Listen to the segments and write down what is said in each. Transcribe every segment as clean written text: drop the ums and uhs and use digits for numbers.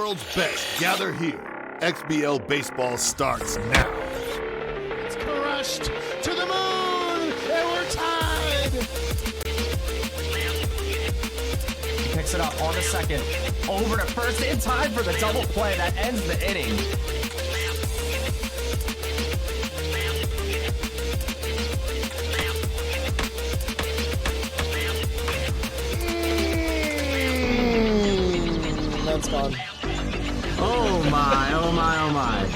world's best gather here. XBL baseball starts now. It's crushed to the moon, and we're tied. He picks it up on the second, over to first in time for the double play that ends the inning. That's gone. Oh my, oh my, oh my.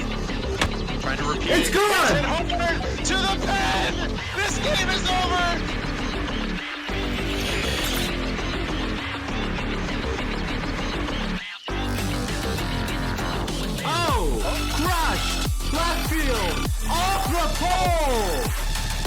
Trying to repeat. It's good! And Homer to the pen! This game is over! Oh! Crushed! Left field! Off the pole!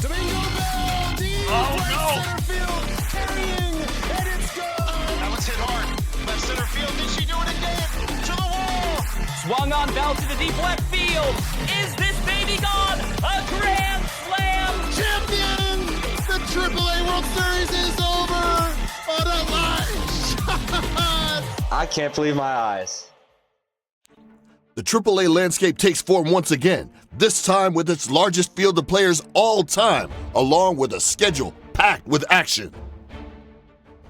Domingo Bell, deep center field, carrying, and it's gone. That was hit hard. Left center field. Did she do it again? To the wall! Swung on Bell to the deep left field. Is this baby gone? A grand slam! Champion! The AAA World Series is over. What a line shot! I can't believe my eyes. The AAA landscape takes form once again, this time with its largest field of players all time, along with a schedule packed with action.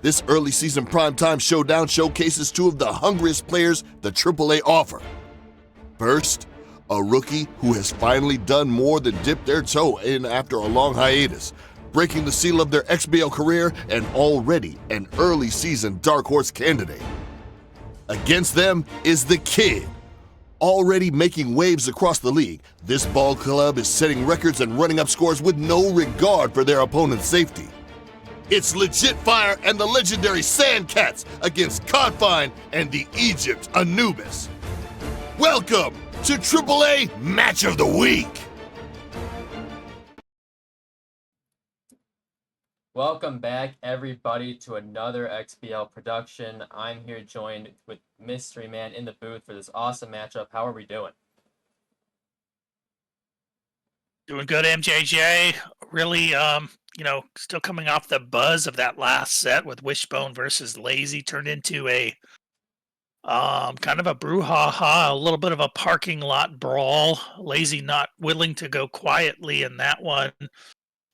This early season primetime showdown showcases two of the hungriest players the AAA offer. First, a rookie who has finally done more than dip their toe in after a long hiatus, breaking the seal of their XBL career and already an early season dark horse candidate. Against them is the kid. Already making waves across the league, this ball club is setting records and running up scores with no regard for their opponent's safety. It's LegitFire and the legendary Sandcats against Codfine and the Egypt Anubis. Welcome to AAA Match of the Week. Welcome back, everybody, to another XBL production. I'm here joined with Mystery Man in the booth for this awesome matchup. How are we doing? Doing good, MJJ. Really, still coming off the buzz of that last set with Wishbone versus Lazy. Turned into a kind of a brouhaha, a little bit of a parking lot brawl. Lazy not willing to go quietly in that one.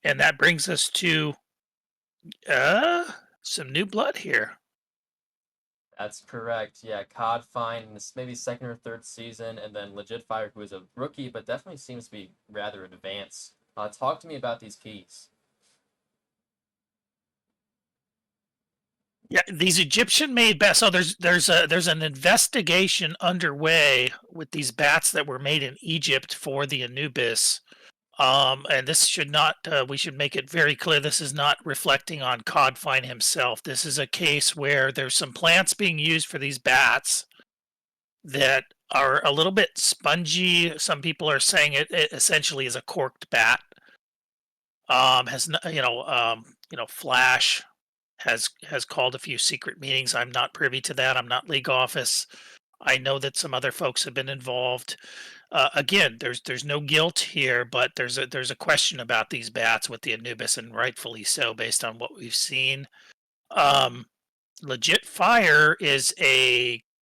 And that brings us to some new blood here. That's correct. Yeah, Codfine in this maybe second or third season, and then LegitFire, who is a rookie, but definitely seems to be rather advanced. Talk to me about these keys. Yeah, these Egyptian-made bats. So there's an investigation underway with these bats that were made in Egypt for the Anubis. And this should not, we should make it very clear, this is not reflecting on Codfine himself. This is a case where there's some plants being used for these bats that are a little bit spongy. Some people are saying it essentially is a corked bat. Flash has called a few secret meetings. I'm not privy to that. I'm not league office. I know that some other folks have been involved. Again, there's no guilt here, but there's a question about these bats with the Anubis, and rightfully so, based on what we've seen. LegitFire is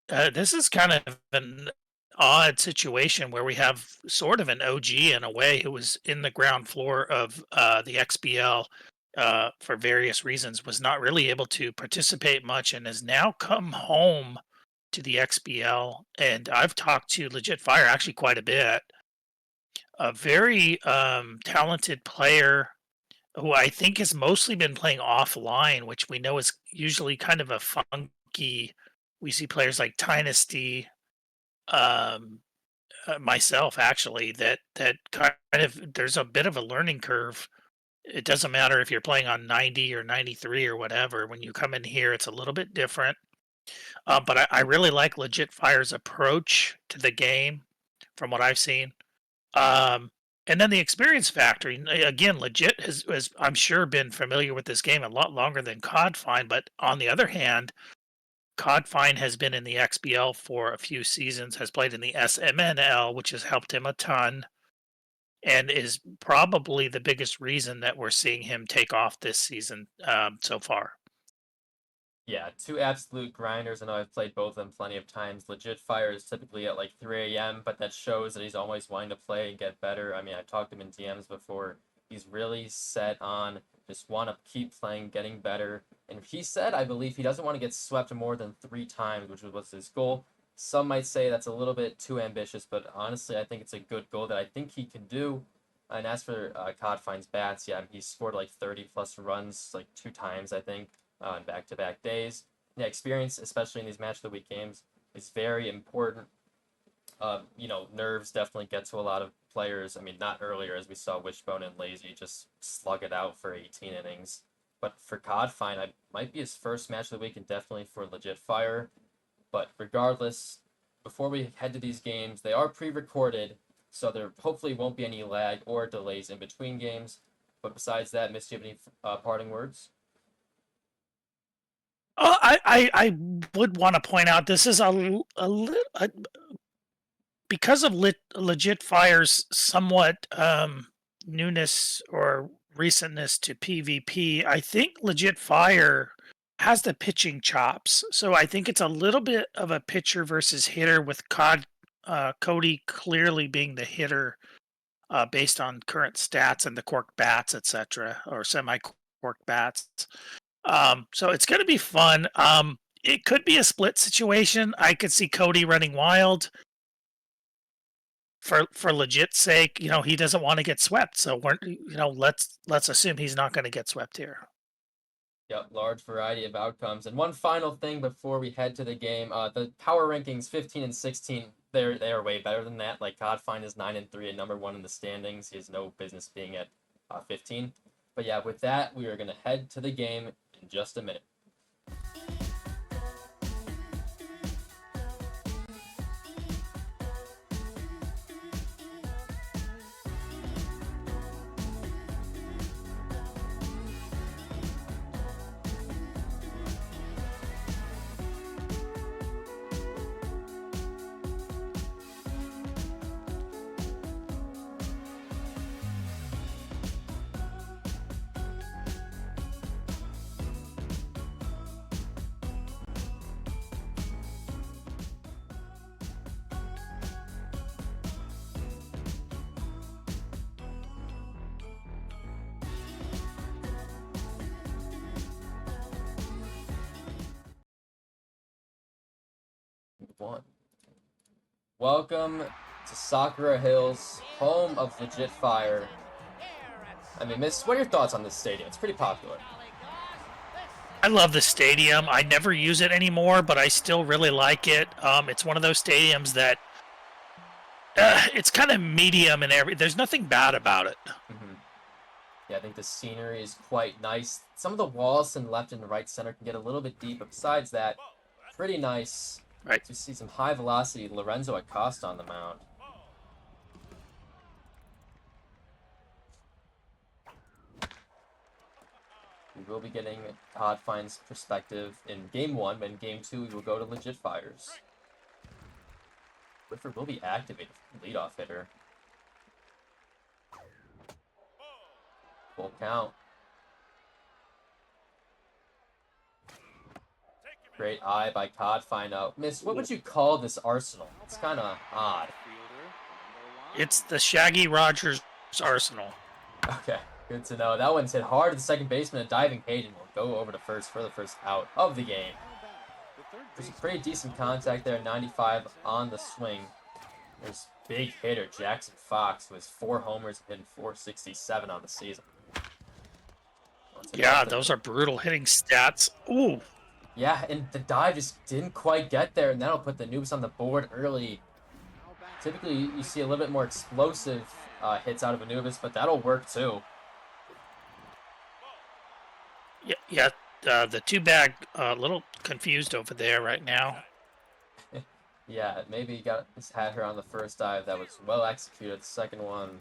this is kind of an odd situation where we have sort of an OG in a way who was in the ground floor of the XBL for various reasons, was not really able to participate much, and has now come home to the XBL, and I've talked to LegitFire actually quite a bit. A very talented player who I think has mostly been playing offline, which we know is usually kind of a funky. We see players like Dynasty, myself actually, that kind of, there's a bit of a learning curve. It doesn't matter if you're playing on 90 or 93 or whatever. When you come in here, it's a little bit different. But I really like LegitFire's approach to the game from what I've seen. And then the experience factor. Again, Legit has, I'm sure, been familiar with this game a lot longer than Codfine. But on the other hand, Codfine has been in the XBL for a few seasons, has played in the SMNL, which has helped him a ton, and is probably the biggest reason that we're seeing him take off this season so far. Yeah, two absolute grinders. I know I've played both of them plenty of times. LegitFire is typically at like 3 a.m., but that shows that he's always wanting to play and get better. I mean, I've talked to him in DMs before. He's really set on just want to keep playing, getting better. And he said, I believe, he doesn't want to get swept more than 3 times, which was his goal. Some might say that's a little bit too ambitious, but honestly, I think it's a good goal that I think he can do. And as for Codfine's bats, yeah, he scored like 30-plus runs, like 2 times, I think, in back-to-back days. Yeah, experience, especially in these match of the week games, is very important. Nerves definitely get to a lot of players. I mean, not earlier as we saw Wishbone and Lazy just slug it out for 18 innings. But for Codfine, it might be his first match of the week and definitely for LegitFire. But regardless, before we head to these games, they are pre-recorded, so there hopefully won't be any lag or delays in between games. But besides that, Miss, do you have any parting words? I would want to point out this is because of LegitFire's somewhat newness or recentness to PvP. I think LegitFire has the pitching chops, so I think it's a little bit of a pitcher versus hitter with Cody clearly being the hitter based on current stats and the cork bats, etc., or semi-cork bats. So it's going to be fun. It could be a split situation. I could see Cody running wild for legit's sake. He doesn't want to get swept, so let's assume he's not going to get swept here. Yep, large variety of outcomes. And one final thing before we head to the game, the power rankings 15 and 16, they are way better than that. Like Codfine is 9 and 3 and number 1 in the standings. He has no business being at 15. But yeah, with that, we are going to head to the game in just a minute. One. Welcome to Sakura Hills, home of LegitFire. I mean, Miss, what are your thoughts on this stadium? It's pretty popular. I love the stadium. I never use it anymore, but I still really like it. It's one of those stadiums that it's kind of medium and there's nothing bad about it. Mm-hmm. Yeah, I think the scenery is quite nice. Some of the walls in left and right center can get a little bit deep, but besides that, pretty nice. Right. To see some high velocity Lorenzo Acosta on the mound. We will be getting Codfine's perspective in Game 1, but in Game 2 we will go to LegitFire's. Whitford will be activated for the leadoff hitter. Full count. Great eye by Codfine. Miss, what would you call this arsenal? It's kind of odd. It's the Shaggy Rogers arsenal. Okay, good to know. That one's hit hard to the second baseman. A diving Hayden will go over to first for the first out of the game. There's a pretty decent contact there, 95 on the swing. There's big hitter Jackson Fox, who has 4 homers and hitting 467 on the season. Yeah, those are brutal hitting stats. Ooh. Yeah, and the dive just didn't quite get there, and that'll put the Noobs on the board early. Typically, you see a little bit more explosive hits out of Anubis, but that'll work too. Yeah. The 2-bag a little confused over there right now. Yeah, maybe he had her on the first dive. That was well executed. The second one,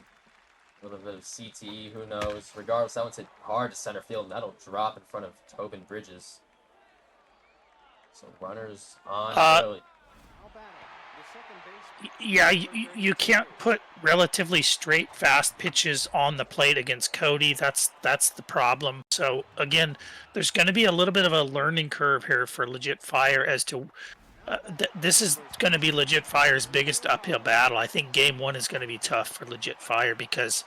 a little bit of CTE, who knows. Regardless, that one's hit hard to center field, and that'll drop in front of Tobin Bridges. So runners on early. Yeah, you can't put relatively straight, fast pitches on the plate against Cody. That's the problem. So again, there's going to be a little bit of a learning curve here for LegitFire as to this is going to be LegitFire's biggest uphill battle. I think Game 1 is going to be tough for LegitFire because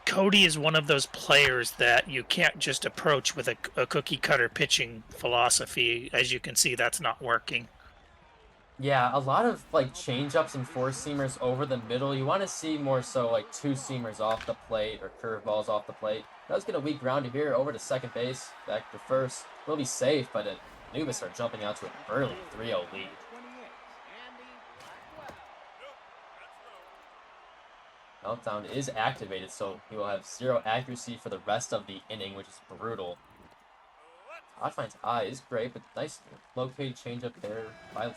Cody is one of those players that you can't just approach with a cookie cutter pitching philosophy. As you can see, that's not working. Yeah, a lot of like change-ups and four-seamers over the middle. You want to see more so like two-seamers off the plate or curveballs off the plate. Does get a weak grounder here over to second base, back to first. Will be safe, but Anubis are jumping out to an early 3-0 lead. Meltdown is activated, so he will have 0 accuracy for the rest of the inning, which is brutal. Codfine's eye is great, but nice located changeup there by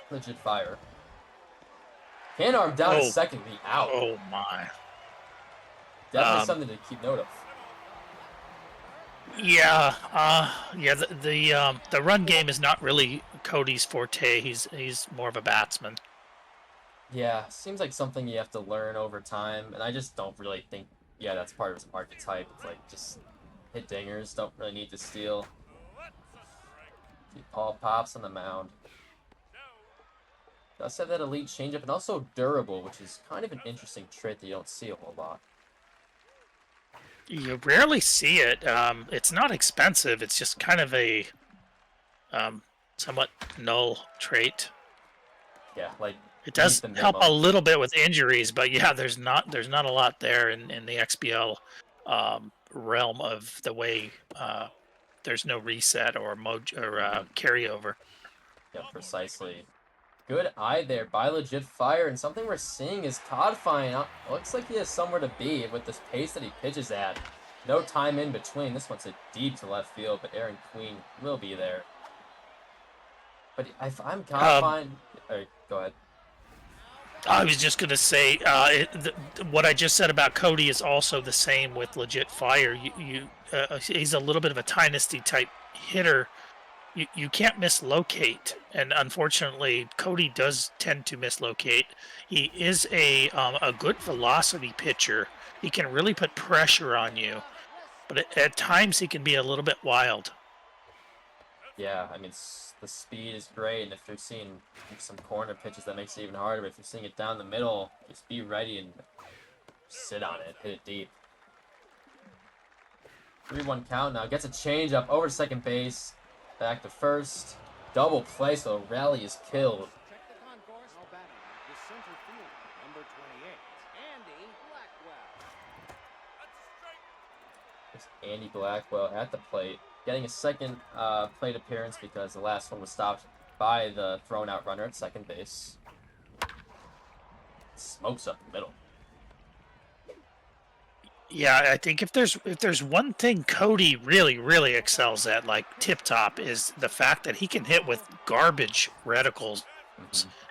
LegitFire. Hand arm down to second, the out. Oh my. Definitely something to keep note of. Yeah, the run game is not really Cody's forte. He's more of a batsman. Yeah, seems like something you have to learn over time, and I just don't really think, yeah, that's part of his archetype. It's like, just hit dingers, don't really need to steal. Paul pops on the mound. Does have that elite changeup, and also durable, which is kind of an interesting trait that you don't see a whole lot. You rarely see it. It's not expensive. It's just kind of a somewhat null trait. Yeah, like it does help a little bit with injuries, but yeah, there's not a lot there in the XBL realm of the way there's no reset or carryover. Yeah, precisely. Good eye there by LegitFire, and something we're seeing is Codfine. Looks like he has somewhere to be with this pace that he pitches at. No time in between. This one's hit deep to left field, but Aaron Queen will be there. But if I'm Codfine... go ahead. I was just going to say, what I just said about Cody is also the same with LegitFire. He's a little bit of a dynasty type hitter. You can't mislocate, and unfortunately, Cody does tend to mislocate. He is a good velocity pitcher. He can really put pressure on you, but at times he can be a little bit wild. Yeah, I mean, the speed is great, and if you're seeing some corner pitches, that makes it even harder. But if you're seeing it down the middle, just be ready and sit on it, hit it deep. 3-1 count now. Gets a changeup over to second base. Back to first. Double play, so Rally is killed. It's Andy Blackwell at the plate. Getting a second plate appearance because the last one was stopped by the thrown out runner at second base. Smokes up the middle. Yeah, I think if there's one thing Cody really excels at, like tip top, is the fact that he can hit with garbage reticles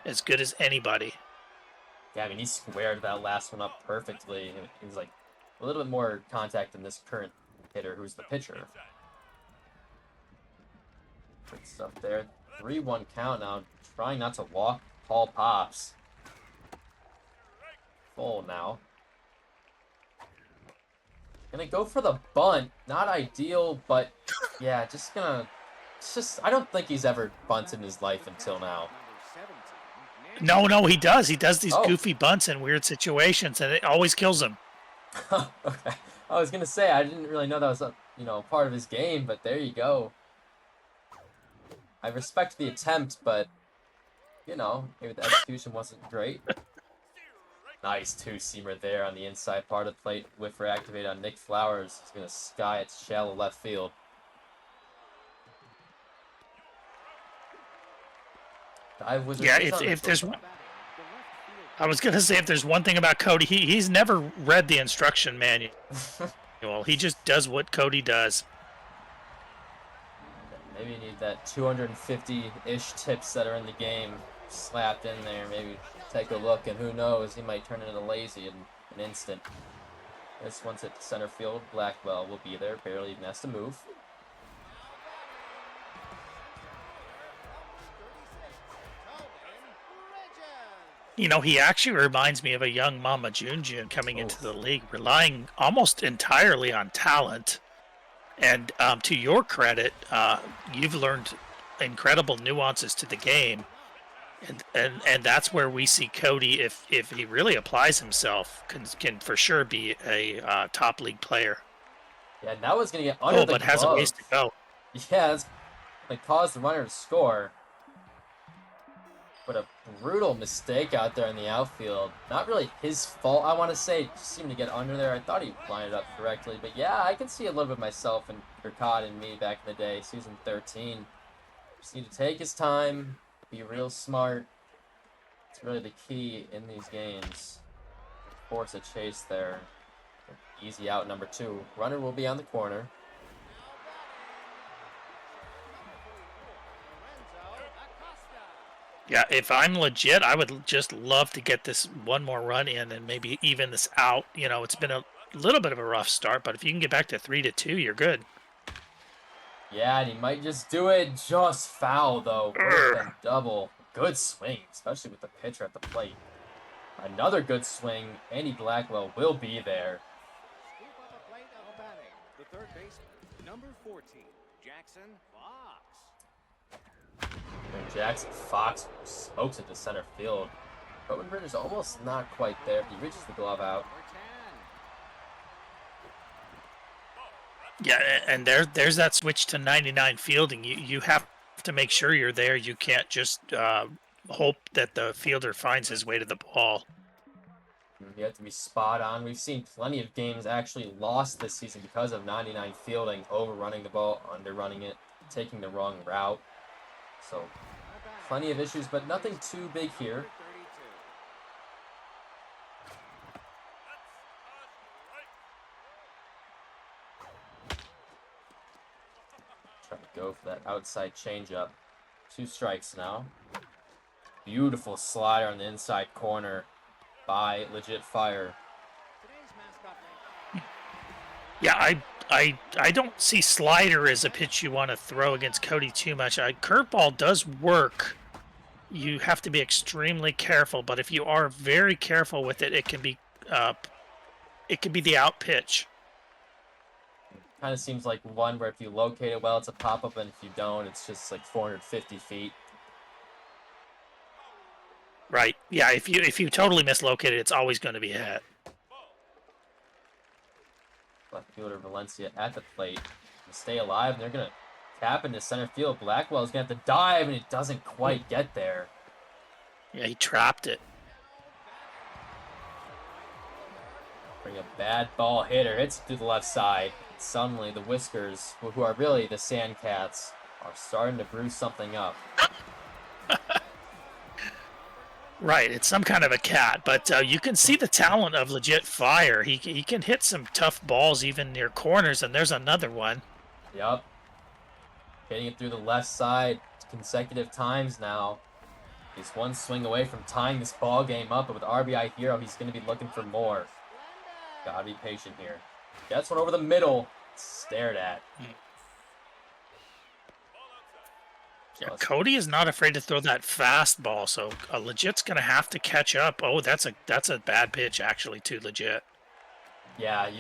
as good as anybody. Yeah, I mean, he squared that last one up perfectly. He was like a little bit more contact than this current hitter, who's the pitcher. Good stuff there. 3-1 count now. Trying not to walk. Paul pops. Full now. Gonna go for the bunt. Not ideal, but yeah, I don't think he's ever bunted in his life until now. No, he does. He does these goofy bunts in weird situations, and it always kills him. Okay. I was gonna say, I didn't really know that was part of his game, but there you go. I respect the attempt, but maybe the execution wasn't great. Nice two-seamer there on the inside part of the plate. Whiffer activated on Nick Flowers. He's going to sky it shallow left field. Dive Wizard. Yeah, if there's one... I was going to say, if there's one thing about Cody, he's never read the instruction manual. He just does what Cody does. Maybe you need that 250-ish tips that are in the game slapped in there. Maybe take a look, and who knows, he might turn into lazy in an instant. This one's hit center field. Blackwell will be there, barely even has to move. You know, he actually reminds me of a young Mama Junjun coming into the league, relying almost entirely on talent. And to your credit, you've learned incredible nuances to the game. And that's where we see Cody, if he really applies himself, can for sure be a top league player. Yeah, that was going to get under the but glove. has a ways to go. Yeah, that's going to cause the runner to score. But a brutal mistake out there in the outfield. Not really his fault, I want to say. It just seemed to get under there. I thought he lined it up correctly. But yeah, I can see a little bit of myself and Kirkad and me back in the day, season 13. Just need to take his time, be real smart. It's really the key in these games. Force a chase there. Easy out, number 2. Runner will be on the corner. Yeah, if I'm legit, I would just love to get this one more run in and maybe even this out. You know, it's been a little bit of a rough start, but if you can get back to 3-2, you're good. Yeah, and he might just do it. Just foul, though. Would have been double. Good swing, especially with the pitcher at the plate. Another good swing. Andy Blackwell will be there. The third baseman, number 14, Jackson Fox. And Jackson Fox smokes it to center field. Rodenberger's almost not quite there. He reaches the glove out. Yeah, and there's that switch to 99 fielding. You have to make sure you're there. You can't just hope that the fielder finds his way to the ball. You have to be spot on. We've seen plenty of games actually lost this season because of 99 fielding, overrunning the ball, underrunning it, taking the wrong route. So, plenty of issues, but nothing too big here. Try to go for that outside changeup. 2 strikes now. Beautiful slider on the inside corner by LegitFire. Yeah, I don't see slider as a pitch you want to throw against Cody too much. Curveball does work. You have to be extremely careful, but if you are very careful with it, it can be the out pitch. Kind of seems like one where if you locate it well, it's a pop-up, and if you don't, it's just like 450 feet. Right. Yeah, if you totally mislocate it, it's always going to be a hit. Left fielder Valencia at the plate to stay alive, and they're going to tap into center field. Blackwell's going to have to dive, and he doesn't quite get there. Yeah, he trapped it. Bring a bad ball hitter, hits to the left side. Suddenly, the Whiskers, who are really the Sandcats, are starting to brew something up. Right, it's some kind of a cat, but you can see the talent of LegitFire. He can hit some tough balls even near corners, and there's another one. Yep. Hitting it through the left side consecutive times now. He's one swing away from tying this ball game up, but with RBI Hero, he's going to be looking for more. Gotta be patient here. Gets one over the middle. Stared at. Yeah, Cody is not afraid to throw that fastball, so Legit's gonna have to catch up. Oh, that's a bad pitch actually to Legit. Yeah,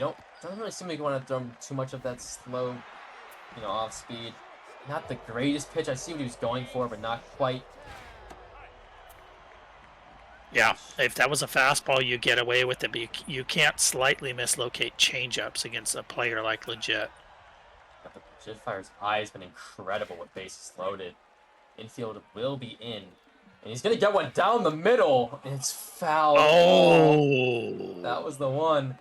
doesn't really seem like you want to throw him too much of that slow, off speed. Not the greatest pitch. I see what he was going for, but not quite. Yeah, if that was a fastball, you get away with it, but you can't slightly mislocate changeups against a player like Legit. LegitFire's eye has been incredible with bases loaded. Infield will be in. And he's going to get one down the middle. And it's foul. Oh! That was the one.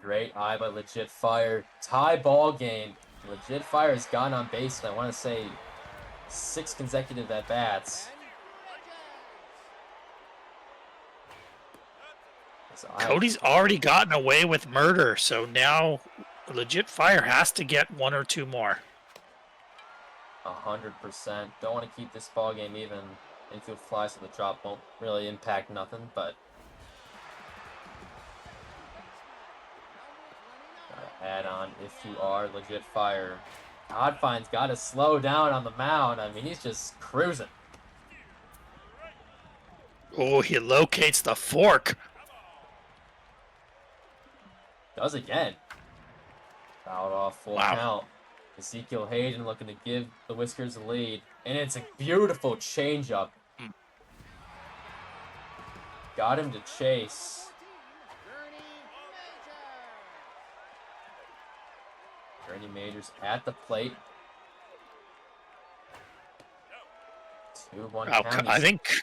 Great eye by LegitFire. Tie ball game. LegitFire has gone on base, and I want to say 6 consecutive at-bats. Cody's already gotten away with murder, so now LegitFire has to get 1 or 2 more. 100%. Don't want to keep this ball game even. Infield fly, so the drop won't really impact nothing, but gotta add on if you are LegitFire. Codfine's got to slow down on the mound. I mean, he's just cruising. Oh, he locates the fork. Does again. Fouled off, full Wow. count. Ezekiel Hayden looking to give the Whiskers the lead. And it's a beautiful changeup. Got him to chase. Gurney Majors at the plate. 2-1 count. I think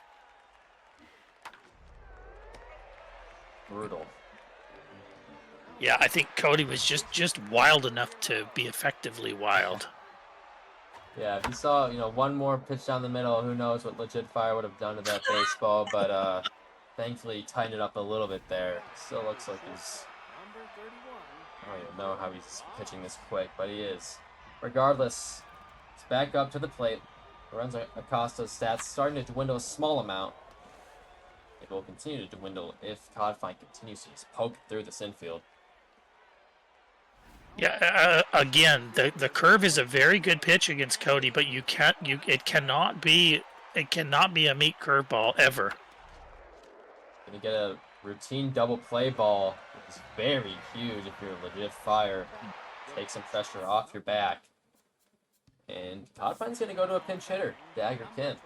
Brutal. Yeah, I think Cody was just wild enough to be effectively wild. Yeah, if you saw, one more pitch down the middle, who knows what LegitFire would have done to that baseball, but thankfully he tightened it up a little bit there. Still looks like he's... I don't even know how he's pitching this quick, but he is. Regardless, it's back up to the plate. Lorenzo Acosta's stats starting to dwindle a small amount. It will continue to dwindle if Codfine continues to just poke through this infield. Yeah, again, the curve is a very good pitch against Cody, but it cannot be a meat curveball ever. Gonna get a routine double play ball, which is very huge if you're LegitFire. Take some pressure off your back. And Codfine's gonna go to a pinch hitter, Dagger Kim.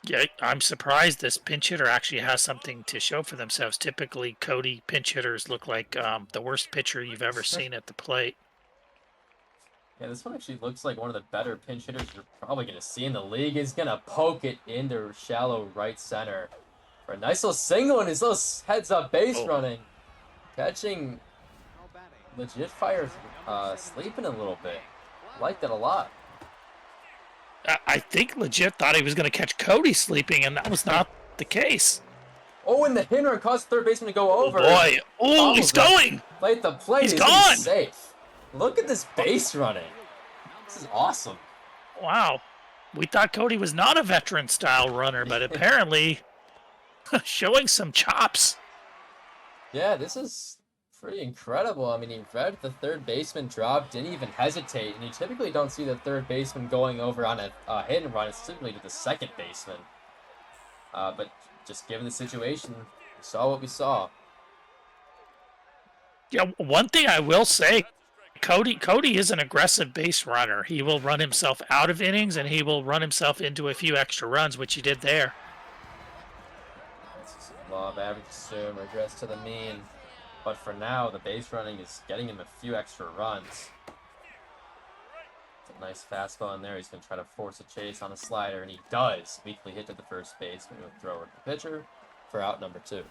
Yeah, I'm surprised this pinch hitter actually has something to show for themselves. Typically, Cody pinch hitters look like the worst pitcher you've ever seen at the plate. Yeah, this one actually looks like one of the better pinch hitters you're probably going to see in the league. He's going to poke it into shallow right center for a nice little single, and his little heads-up base running. Catching LegitFire sleeping a little bit. Liked it a lot. I think Legit thought he was going to catch Cody sleeping, and that was not the case. Oh, and the hit run caused the third baseman to go over. Oh, boy. Oh, he's going. Played the plate. He's gone. Safe. Look at this base running. This is awesome. Wow. We thought Cody was not a veteran-style runner, but apparently showing some chops. Yeah, this is pretty incredible. I mean, he read the third baseman drop, didn't even hesitate, and you typically don't see the third baseman going over on a hit and run. It's typically to the second baseman. But just given the situation, we saw what we saw. Yeah, one thing I will say, Cody is an aggressive base runner. He will run himself out of innings, and he will run himself into a few extra runs, which he did there. Law of average assume, regress to the mean. But for now, the base running is getting him a few extra runs. It's a nice fastball in there. He's going to try to force a chase on a slider, and he does. Weakly hit to the first baseman with thrower to the pitcher for out number 2.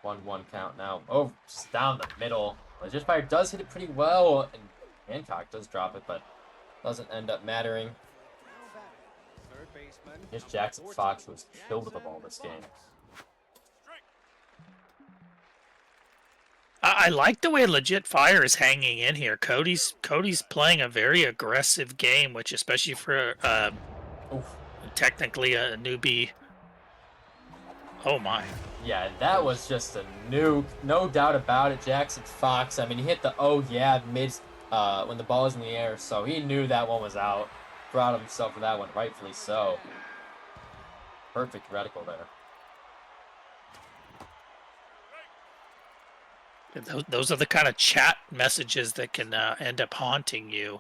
1-1 count now. Oh, just down the middle. LegitFire does hit it pretty well, and Hancock does drop it, but doesn't end up mattering. Here's Jackson Fox, who was killed with the ball this game. I like the way LegitFire is hanging in here. Cody's playing a very aggressive game, which especially for technically a newbie. Oh my. Yeah, that was just a nuke. No doubt about it. Jackson Fox, I mean, he hit the oh yeah mid when the ball was in the air, so he knew that one was out. Proud of himself for that one, rightfully so. Perfect reticle there. Those are the kind of chat messages that can end up haunting you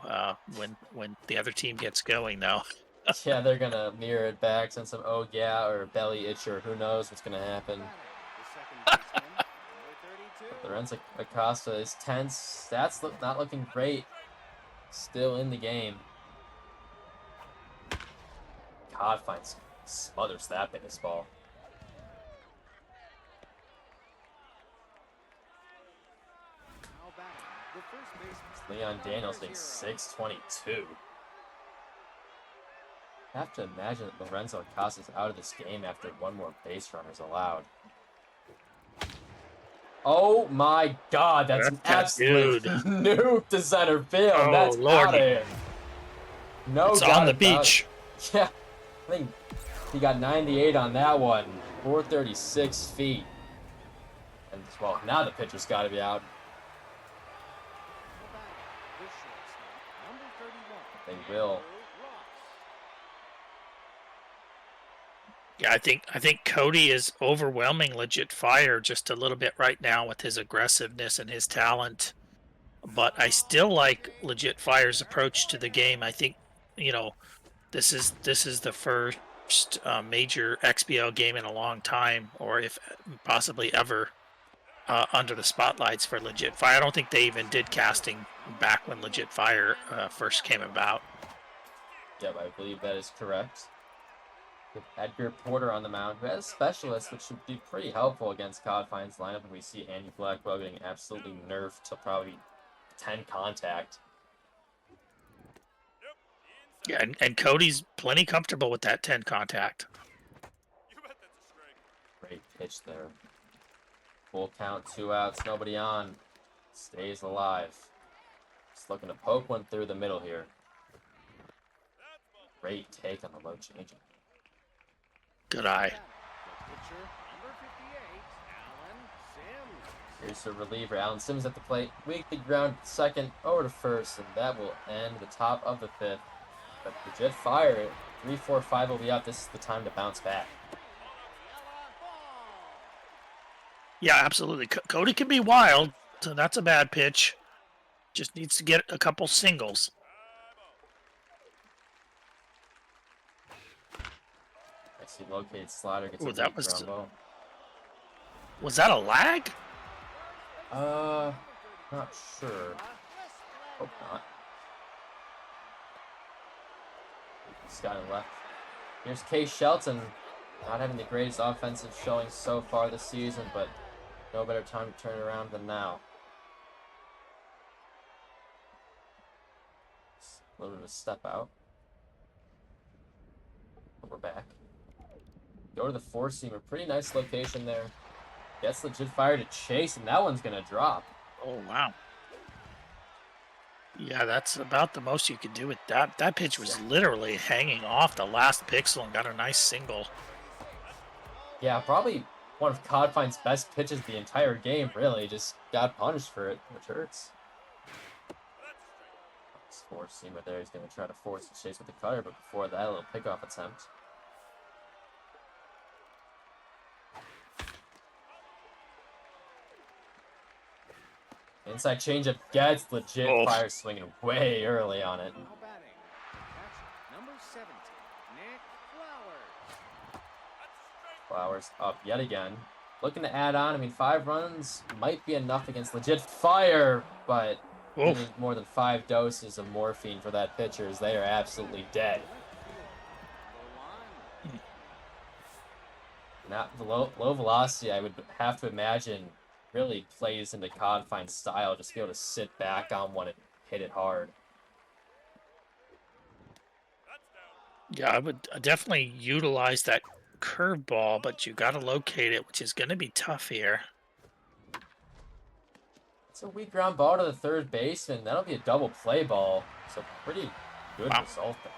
when the other team gets going, though. Yeah, they're gonna mirror it back, send some oh yeah or belly itch or who knows what's gonna happen. Lorenzo Acosta is tense. That's not looking great. Still in the game. Codfine smothers that baseball. Leon Daniels hitting 622. I have to imagine that Lorenzo Acosta's out of this game after one more base runner is allowed. Oh my god, that's an absolute nuke to center field. Oh, that's out of here. No it's doubt on the about beach. It. Yeah, I think he got 98 on that one. 436 feet. And well, now the pitcher's got to be out. They will. Yeah, I think Cody is overwhelming LegitFire just a little bit right now with his aggressiveness and his talent. But I still like LegitFire's approach to the game. I think, you know, this is the first major XBL game in a long time, or if possibly ever, under the spotlights for LegitFire. I don't think they even did casting back when LegitFire first came about. Yep, I believe that is correct. With Edgar Porter on the mound, who has specialists, which should be pretty helpful against Codfine's lineup. And we see Andy Blackwell getting absolutely nerfed to probably 10 contact. Yeah, and Cody's plenty comfortable with that 10 contact. Great pitch there. Full count, 2 outs, nobody on. Stays alive. Just looking to poke one through the middle here. Great take on the low changeup. Good eye. Here's the reliever, Alan Sims at the plate. Weakly ground second over to first, and that will end the top of the 5th. But LegitFire, 3-4-5 will be out. This is the time to bounce back. Yeah, absolutely. Cody can be wild, so that's a bad pitch. Just needs to get a couple singles. I see located slider gets Ooh, a that weak was ground ball. Was that a lag? Not sure. Hope not. Scott in left. Here's Case Shelton, not having the greatest offensive showing so far this season, but no better time to turn around than now. A little bit of a step out. But we're back. Go to the 4-seamer. Pretty nice location there. Gets LegitFire to chase, and that one's going to drop. Oh, wow. Yeah, that's about the most you could do with that. That pitch was literally hanging off the last pixel and got a nice single. Yeah, probably one of Codfine's best pitches the entire game, really. Just got punished for it, which hurts. This 4-seamer there. He's going to try to force the chase with the cutter, but before that, a little pickoff attempt. Inside changeup gets LegitFire swinging way early on it. Number 17, Nick Flowers up yet again. Looking to add on. I mean, 5 runs might be enough against LegitFire, but you need more than 5 doses of morphine for that pitcher, as they are absolutely dead. Now, the low velocity, I would have to imagine, really plays into Codfine's style, just to be able to sit back on one and hit it hard. Yeah, I would definitely utilize that curveball, but you got to locate it, which is going to be tough here. It's a weak ground ball to the third baseman. That'll be a double play ball. So pretty good result there.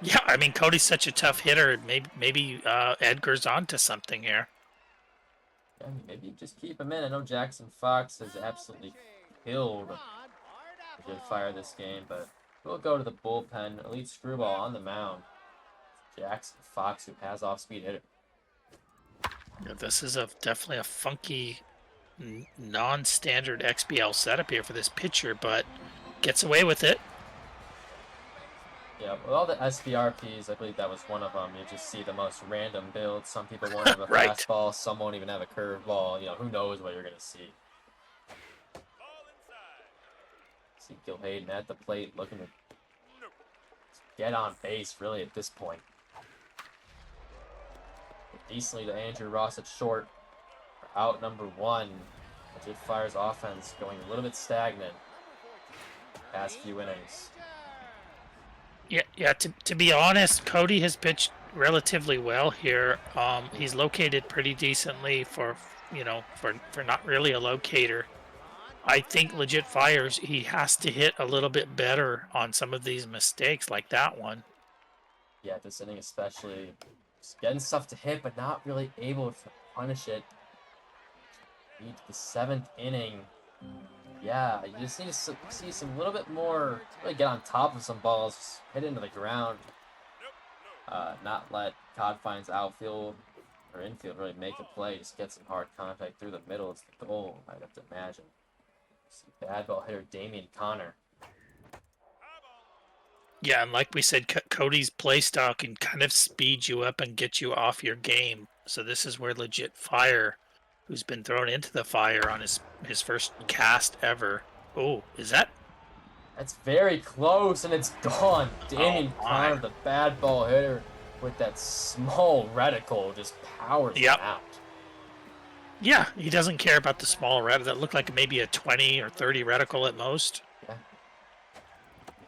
Yeah, I mean, Cody's such a tough hitter. Maybe Edgar's onto something here. Yeah, maybe just keep him in. I know Jackson Fox has absolutely killed LegitFire this game, but we'll go to the bullpen. Elite Screwball on the mound. Jackson Fox, who has off-speed hitter. Yeah, this is definitely a funky, non-standard XBL setup here for this pitcher, but gets away with it. Yeah, with all the SBRPs, I believe that was one of them. You just see the most random builds. Some people won't have a Right. fastball, some won't even have a curveball. You know, who knows what you're going to see. See Gil Hayden at the plate looking to get on base, really, at this point. Decently to Andrew Ross at short. For out number 1. LegitFire's offense going a little bit stagnant past few innings. Yeah. To be honest, Cody has pitched relatively well here. He's located pretty decently for not really a locator. I think LegitFire's he has to hit a little bit better on some of these mistakes like that one. Yeah, this inning especially, just getting stuff to hit, but not really able to punish it. Lead to the 7th inning. Yeah, you just need to see some little bit more, really get on top of some balls, hit into the ground. Not let Codfine's outfield or infield really make a play. Just get some hard contact through the middle. It's the goal, I'd have to imagine. See bad ball hitter Damian Connor. Yeah, and like we said, Cody's play style can kind of speed you up and get you off your game. So this is where LegitFire, who's been thrown into the fire on his first cast ever. Oh, is that? That's very close, and it's gone. Damian my. Connor, the bad ball hitter, with that small reticle, just powers Yep. it out. Yeah, he doesn't care about the small reticle. That looked like maybe a 20 or 30 reticle at most. Yeah.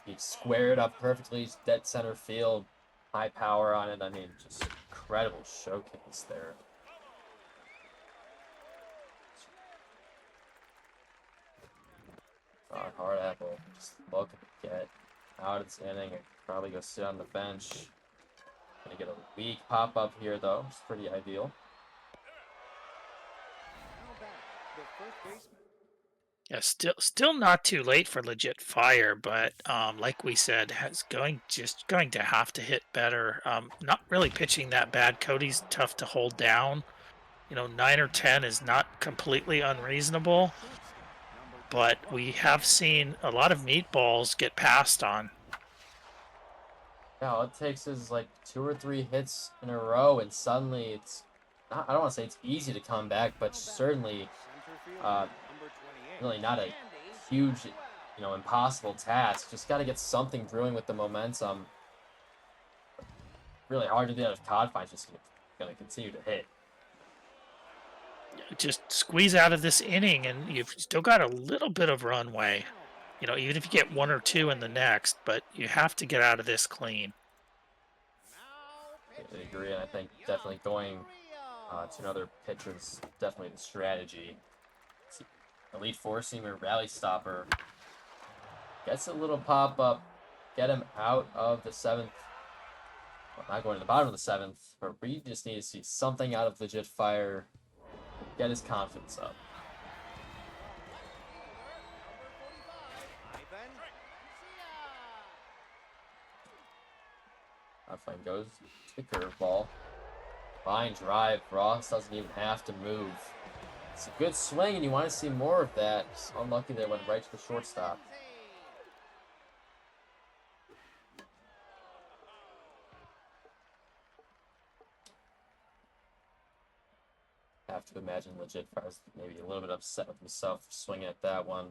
He squared up perfectly, dead center field, high power on it. I mean, just incredible showcase there. Hard apple, just looking to get out of this inning and probably go sit on the bench. Gonna get a weak pop up here though, which is pretty ideal. Yeah, still not too late for LegitFire, but like we said, just going to have to hit better. Not really pitching that bad. Cody's tough to hold down. 9 or 10 is not completely unreasonable, but we have seen a lot of meatballs get passed on. Yeah, all it takes is like 2 or 3 hits in a row, and suddenly it's not, I don't want to say it's easy to come back, but certainly really not a huge, impossible task. Just got to get something brewing with the momentum. Really hard to do that if Codfine's just going to continue to hit. Just squeeze out of this inning, and you've still got a little bit of runway. Even if you get 1 or 2 in the next, but you have to get out of this clean. I agree, and I think definitely going to another pitcher is definitely the strategy. Elite four-seamer, rally stopper. Gets a little pop-up. Get him out of the 7th. Well, not going to the bottom of the 7th, but we just need to see something out of LegitFire. Get his confidence up. Codfine goes to the curveball. Fine drive. Ross doesn't even have to move. It's a good swing, and you want to see more of that. Just unlucky that it went right to the shortstop. Have to imagine LegitFire's maybe a little bit upset with himself for swinging at that one.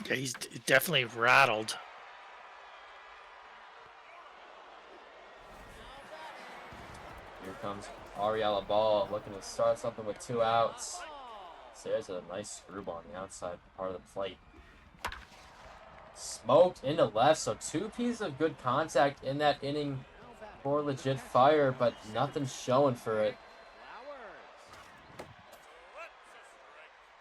Yeah, he's definitely rattled. Here comes Ariella Ball looking to start something with 2 outs. So there's a nice screwball on the outside part of the plate. Smoked into left, so 2 pieces of good contact in that inning for LegitFire, but nothing showing for it.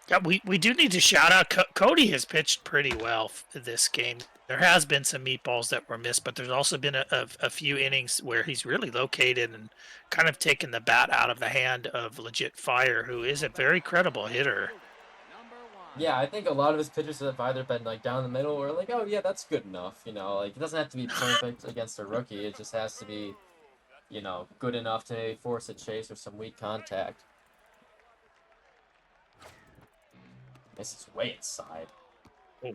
Yeah, we do need to shout out Cody has pitched pretty well this game. There has been some meatballs that were missed, but there's also been a few innings where he's really located and kind of taken the bat out of the hand of LegitFire, who is a very credible hitter. Yeah, I think a lot of his pitches have either been like down the middle or like, oh yeah, that's good enough. Like it doesn't have to be perfect against a rookie. It just has to be, good enough to force a chase or some weak contact. This is way inside. Oh.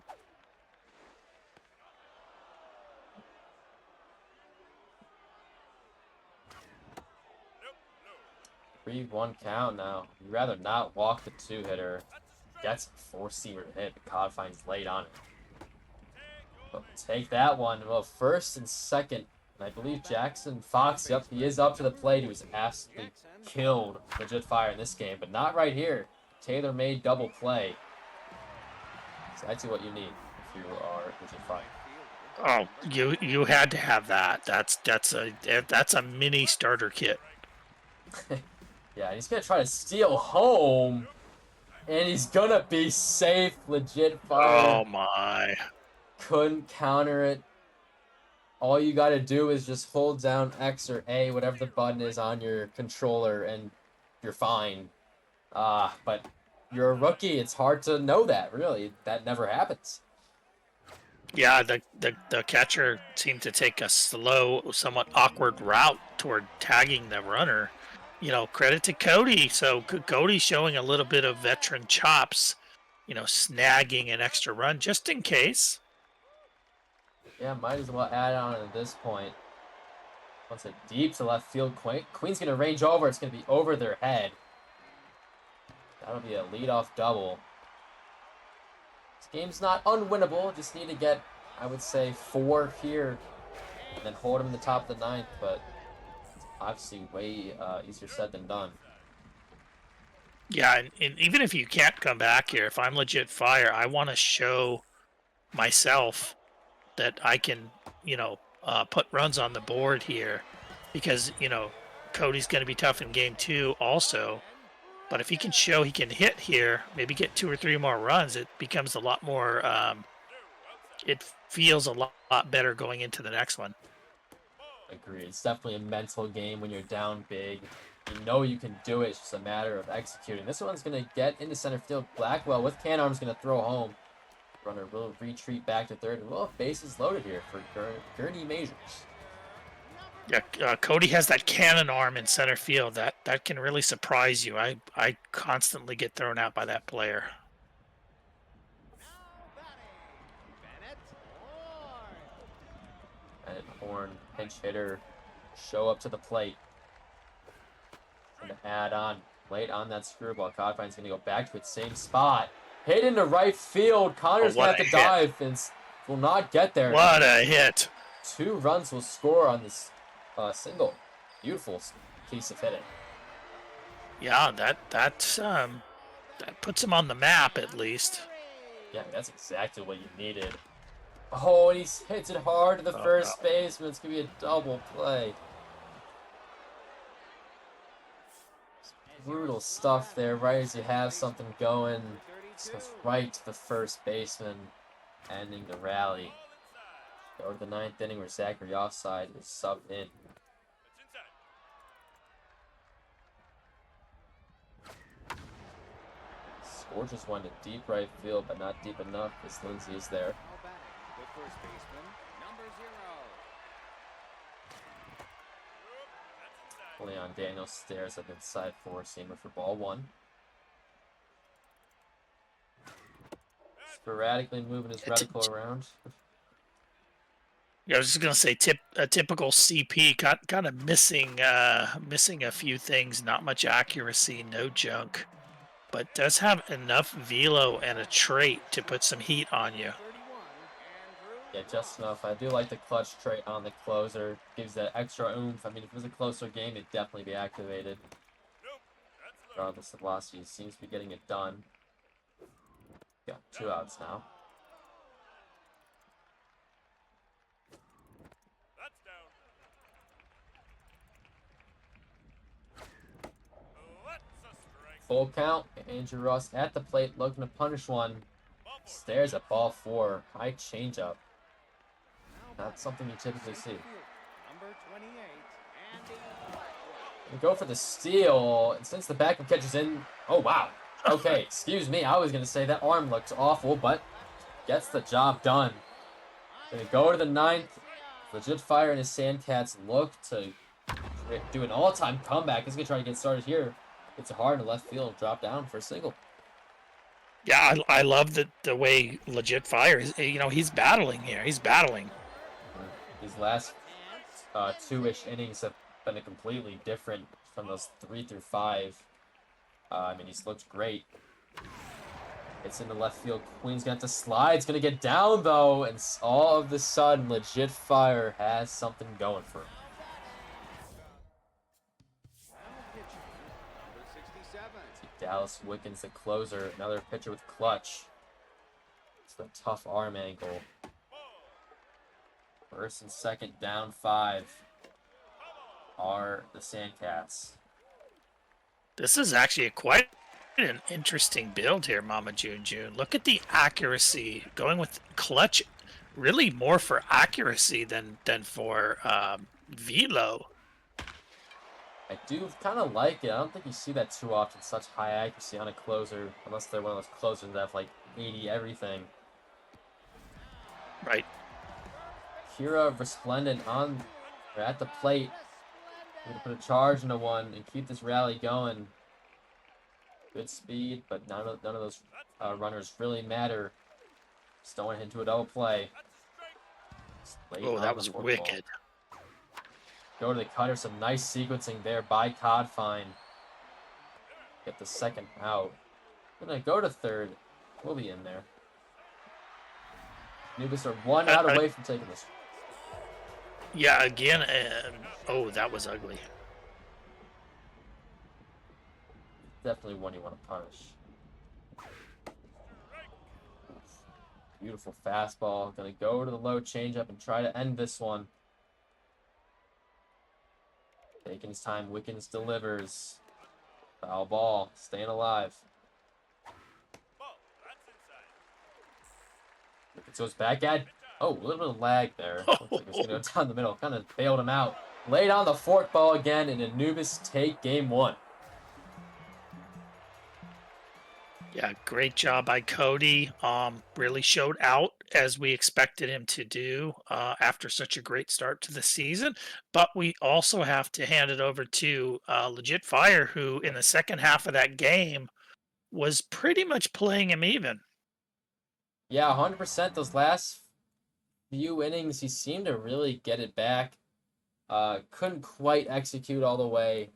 3-1 count now. You'd rather not walk the 2-hitter. That's a 4-seamer to hit, but Codfine's late on it. But take that one. Well, first and second. And I believe Jackson Fox, yep, he is up to the plate. He was absolutely killed LegitFire in this game, but not right here. Tailor-made double play. Exactly what you need if you are LegitFire. Oh, you had to have that. That's a mini starter kit. Yeah, he's gonna try to steal home, and he's gonna be safe. LegitFire. Oh my! Couldn't counter it. All you gotta do is just hold down X or A, whatever the button is on your controller, and you're fine. But you're a rookie. It's hard to know that, really. That never happens. Yeah, the catcher seemed to take a slow, somewhat awkward route toward tagging the runner. You know, credit to Cody. So Cody's showing a little bit of veteran chops, you know, snagging an extra run just in case. Yeah, might as well add on at this point. Once it deep to left field, Queen's going to range over. It's going to be over their head. That'll be a leadoff double. This game's not unwinnable. Just need to get, I would say, 4 here and then hold them in the top of the 9th. But it's obviously way easier said than done. Yeah, and even if you can't come back here, if I'm LegitFire, I want to show myself that I can, you know, put runs on the board here, because, you know, Cody's going to be tough in game 2 also. But if he can show he can hit here, maybe get 2 or 3 more runs, it becomes a lot more, it feels a lot better going into the next one. Agreed. It's definitely a mental game when you're down big. You know you can do it. It's just a matter of executing. This one's going to get into center field. Blackwell with can arms going to throw home. Runner will retreat back to third. And we'll have bases loaded here for Gurney Majors. Yeah, Cody has that cannon arm in center field. That can really surprise you. I constantly get thrown out by that player. And Horn, pinch hitter, show up to the plate. Going to add on late on that screwball. Codfine's going to go back to its same spot. Hit into right field. Connor's going to have to dive and will not get there. What a hit. 2 runs will score on this single. Beautiful piece of hitting. Yeah, that puts him on the map at least. Yeah, that's exactly what you needed. Oh, and he hits it hard to the first baseman. It's going to be a double play. Brutal stuff there, right as you have something going. Just goes right to the first baseman, ending the rally. Go to the 9th inning where Zachary offside is subbed in. Score just went to deep right field, but not deep enough as Lindsay is there. Leon Daniels stares at inside 4-seamer for ball 1. Sporadically moving his reticle around. Yeah, I was just gonna say a typical CP, kind of missing a few things. Not much accuracy, no junk, but does have enough velo and a trait to put some heat on you. Yeah, just enough. I do like the clutch trait on the closer. Gives that extra oomph. I mean, if it was a closer game, it'd definitely be activated. Regardless of velocity, he seems to be getting it done. Got 2 outs now. Full count. Andrew Ross at the plate, looking to punish one. Stares at ball 4. High changeup. Not something you typically see. We go for the steal, and since the backup catcher's in, oh wow. Okay, excuse me. I was gonna say that arm looks awful, but gets the job done. Gonna go to the 9th. LegitFire and his Sandcats look to do an all-time comeback. He's gonna try to get started here. It's hard in left field, drop down for a single. Yeah, I love the way LegitFire is. You know, he's battling here. He's battling. These last 2-ish innings have been completely different from those 3 through 5. I mean, he's looked great. It's in the left field. Queen's got to slide. It's going to get down, though. And all of a sudden, LegitFire has something going for him. Dallas Wickens, the closer. Another pitcher with clutch. It's a tough arm angle. First and second, down 5 are the Sandcats. This is actually quite an interesting build here, Mama June June. Look at the accuracy. Going with clutch, really more for accuracy than for velo. I do kind of like it. I don't think you see that too often, such high accuracy on a closer, unless they're one of those closers that have like 80 everything. Right. Kira Resplendent or at the plate. We're going to put a charge into one and keep this rally going. Good speed, but none of those runners really matter. Just don't want to hit into a double play. Oh, that was wicked. Go to the cutter. Some nice sequencing there by Codfine. Get the second out. Gonna go to third. We'll be in there. Anubis are one out away from taking this. Yeah, again, oh, that was ugly. Definitely one you want to punish. Beautiful fastball. Gonna go to the low changeup and try to end this one. Taking his time. Wickens delivers. Foul ball. Staying alive. Wickens goes back at. Oh, a little bit of lag there. Looks like it's going to go down the middle. Kind of bailed him out. Laid on the fork ball again, and Anubis take game one. Yeah, great job by Cody. Really showed out as we expected him to do after such a great start to the season. But we also have to hand it over to LegitFire, who in the second half of that game was pretty much playing him even. Yeah, 100%. Those last few innings, he seemed to really get it back. Couldn't quite execute all the way.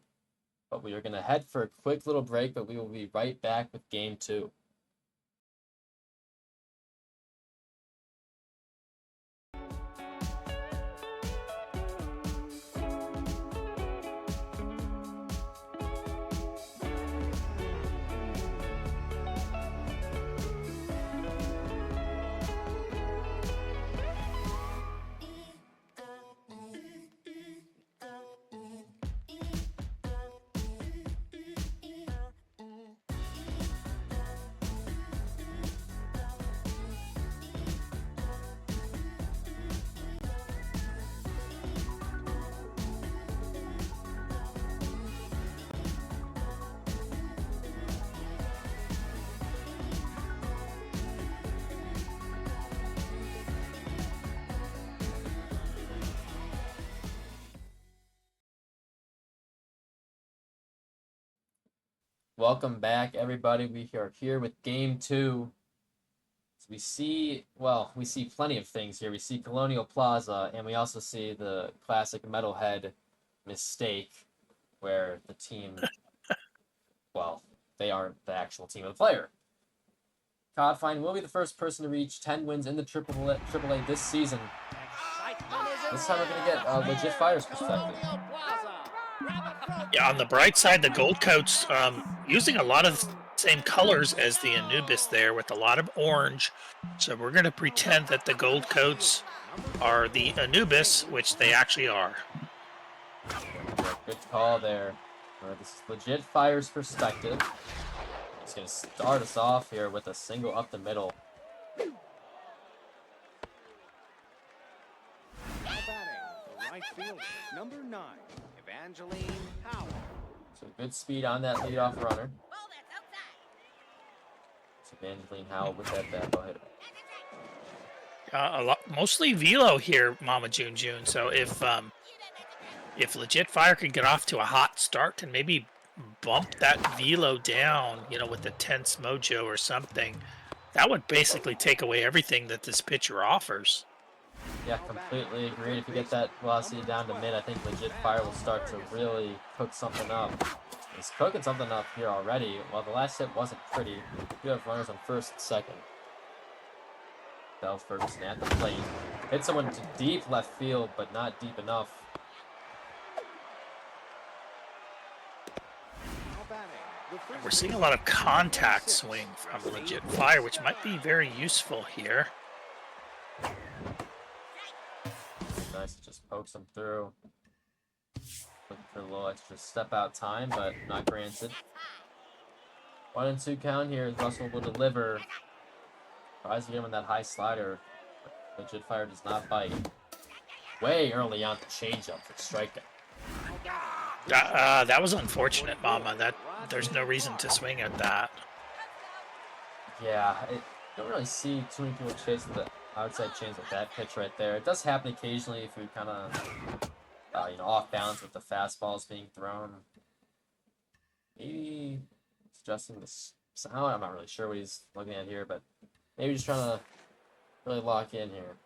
But we are going to head for a quick little break, but we will be right back with game two. Welcome back, everybody. We are here with game two. So we see plenty of things here. We see Colonial Plaza, and we also see the classic Metalhead mistake where the team, they aren't the actual team of the player. Codfine will be the first person to reach 10 wins in the AAA this season. This time we're going to get LegitFire's perspective. Yeah, on the bright side, the Gold Coats using a lot of the same colors as the Anubis there with a lot of orange. So we're going to pretend that the Gold Coats are the Anubis, which they actually are. Good call there. This is LegitFire's perspective. He's going to start us off here with a single up the middle. Right field, number 9, Evangeline Howell. So good speed on that leadoff runner. So Evangeline Howell with that bat hitter. Mostly velo here, Mama June. So if LegitFire can get off to a hot start and maybe bump that velo down, with the tense mojo or something, that would basically take away everything that this pitcher offers. Yeah, completely agreed. If you get that velocity down to mid, I think LegitFire will start to really cook something up. He's cooking something up here already. While the last hit wasn't pretty, you have runners on first and second. Bell Ferguson at the plate. Hit someone to deep left field, but not deep enough. We're seeing a lot of contact swing from LegitFire, which might be very useful here. Nice, just pokes him through. Looking for a little extra step out time, but not granted. 1-2 count here. Russell will deliver. Tries to get him with that high slider. LegitFire does not bite. Way early on the changeup for strikeout. That was unfortunate, Mama. There's no reason to swing at that. Yeah, you don't really see too many people chase the outside chains with that pitch right there. It does happen occasionally if you're kind of, off balance with the fastballs being thrown. Maybe adjusting the sound. I'm not really sure what he's looking at here, but maybe just trying to really lock in here.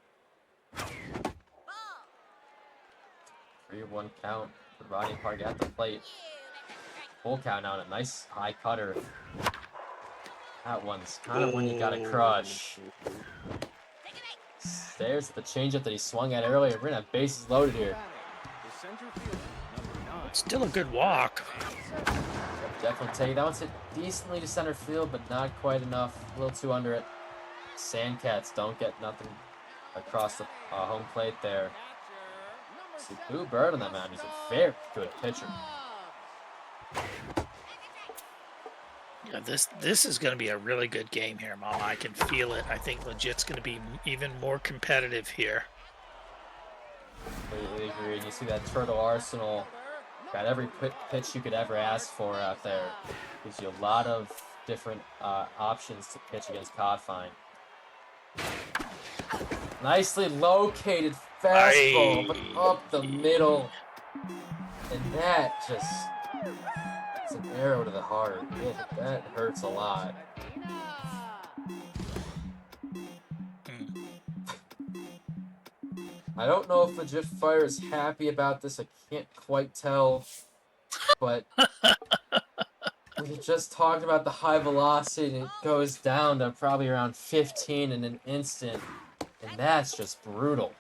3-1 count for Rodney Park at the plate. Full count now, and a nice high cutter. That one's kind of when you gotta crush. There's the changeup that he swung at earlier. We're gonna have bases loaded here. Still a good walk. Definitely take that one's hit decently to center field, but not quite enough. A little too under it. Sandcats don't get nothing across the home plate there. See, Boo Bird on that mound. He's a very good pitcher. Yeah, this is going to be a really good game here, Mama. I can feel it. I think Legit's going to be even more competitive here. Completely agree. And you see that Turtle Arsenal got every pitch you could ever ask for out there. Gives you a lot of different options to pitch against Codfine. Nicely located fastball, but up the middle. And that just, it's an arrow to the heart. Yeah, that hurts a lot. I don't know if LegitFire is happy about this. I can't quite tell. But we just talked about the high velocity, and it goes down to probably around 15 in an instant. And that's just brutal.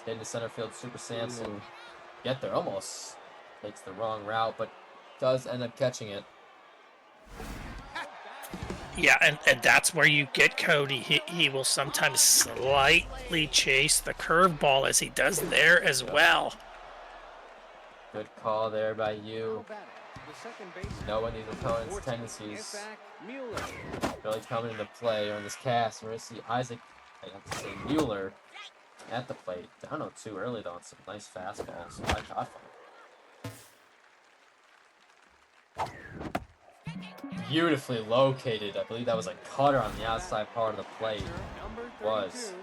Stayed to center field, Super Samson. Get there almost. Takes the wrong route, but does end up catching it. Yeah, and that's where you get Cody. He will sometimes slightly chase the curveball as he does there as well. Good call there by you. Knowing these opponents' tendencies really coming into play on this cast. We're going to see Isaac, I have to say Mueller, at the plate. Down 0-2 early though on some nice fastballs. I caught one. Beautifully located. I believe that was a cutter on the outside part of the plate. Was.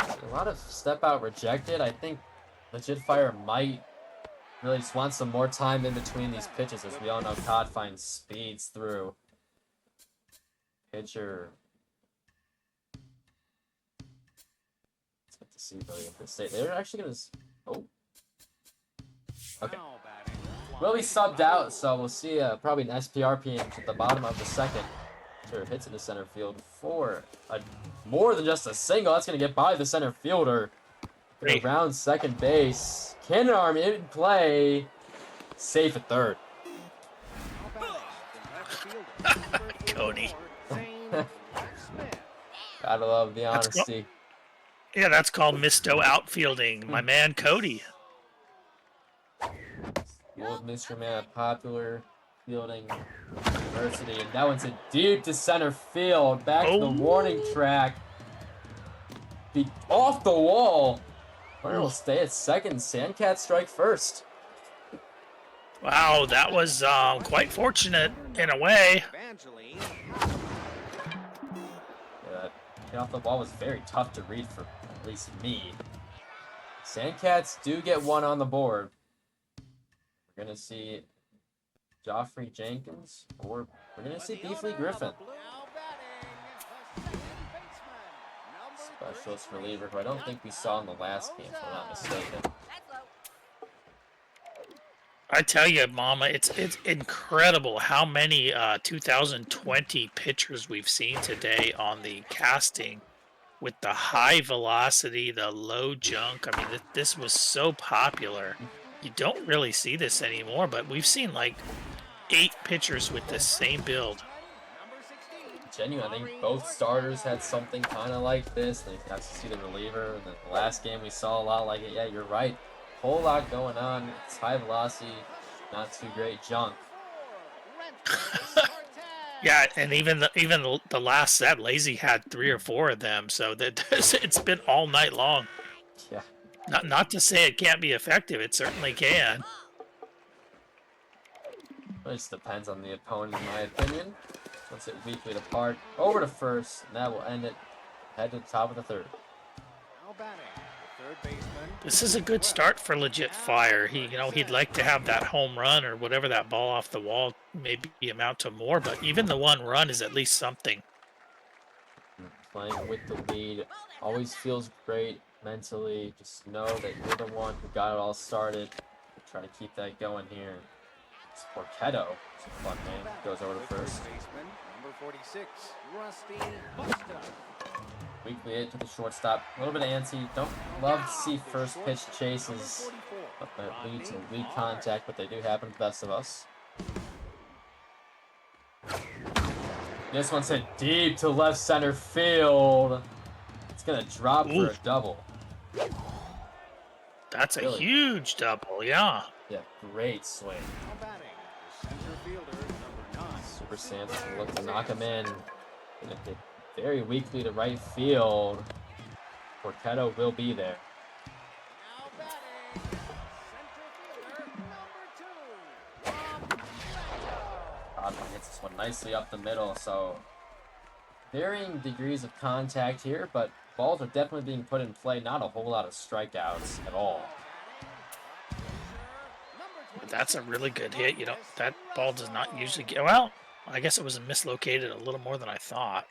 A lot of step out rejected. I think LegitFire might really just want some more time in between these pitches, as we all know Codfine speeds through. Pitcher. Let's get to see really if this they're actually gonna. Oh. Okay. Will be subbed out, so we'll see probably an SPRP at the bottom of the second. Sure, hits into center field for more than just a single. That's going to get by the center fielder. Around second base. Cannon arm in play. Safe at third. Cody. Gotta love the honesty. Yeah, that's called misto outfielding. My man, Cody. Old Mr. Man, popular fielding diversity, and that one's a deep to center field. Back to the warning track. Be off the wall. Runner will stay at second. Sandcat strike first. Wow, that was quite fortunate in a way. Yeah, get off the ball was very tough to read for at least me. Sandcats do get one on the board. We're going to see Joffrey Jenkins, or we're going to see Beefly Griffin. Specialist reliever, who I don't think we saw in the last game, if I'm not mistaken. I tell you, Mama, it's incredible how many 2020 pitchers we've seen today on the casting with the high velocity, the low junk. I mean, this was so popular. You don't really see this anymore, but we've seen like 8 pitchers with the same build. Genuine, I think both starters had something kind of like this. They got to see the reliever. And the last game we saw a lot like it. Yeah, you're right. Whole lot going on. It's high velocity, not too great junk. Yeah, and even the last set, Lazy had 3 or 4 of them, so that it's been all night long. Yeah. Not to say it can't be effective, it certainly can. It just depends on the opponent, in my opinion. Once it weakly apart, over to first, and that will end it. Head to the top of the third. Now batting, the third baseman. This is a good start for LegitFire. He'd like to have that home run or whatever, that ball off the wall, maybe amount to more, but even the 1 run is at least something. Playing with the lead always feels great mentally. Just know that you're the one who got it all started. Try to keep that going here. It's Porchetto. It's a fun name. Goes over to first. Baseman, number 46, Rusty Buster. Weakly hit to the shortstop. A little bit of antsy. Don't love to see first pitch chases that lead to weak contact, but they do happen to the best of us. This one's hit deep to left center field. It's gonna drop for a double. That's a huge double, yeah. Yeah, great swing. Now batting, the center fielder, number 9. Super Santos will look to knock him in. Gonna hit very weakly to right field. Porchetto will be there. Now batting, center fielder, number 2. Codfine hits this one nicely up the middle, so varying degrees of contact here, but balls are definitely being put in play. Not a whole lot of strikeouts at all. That's a really good hit. That ball does not usually get... Well, I guess it was mislocated a little more than I thought.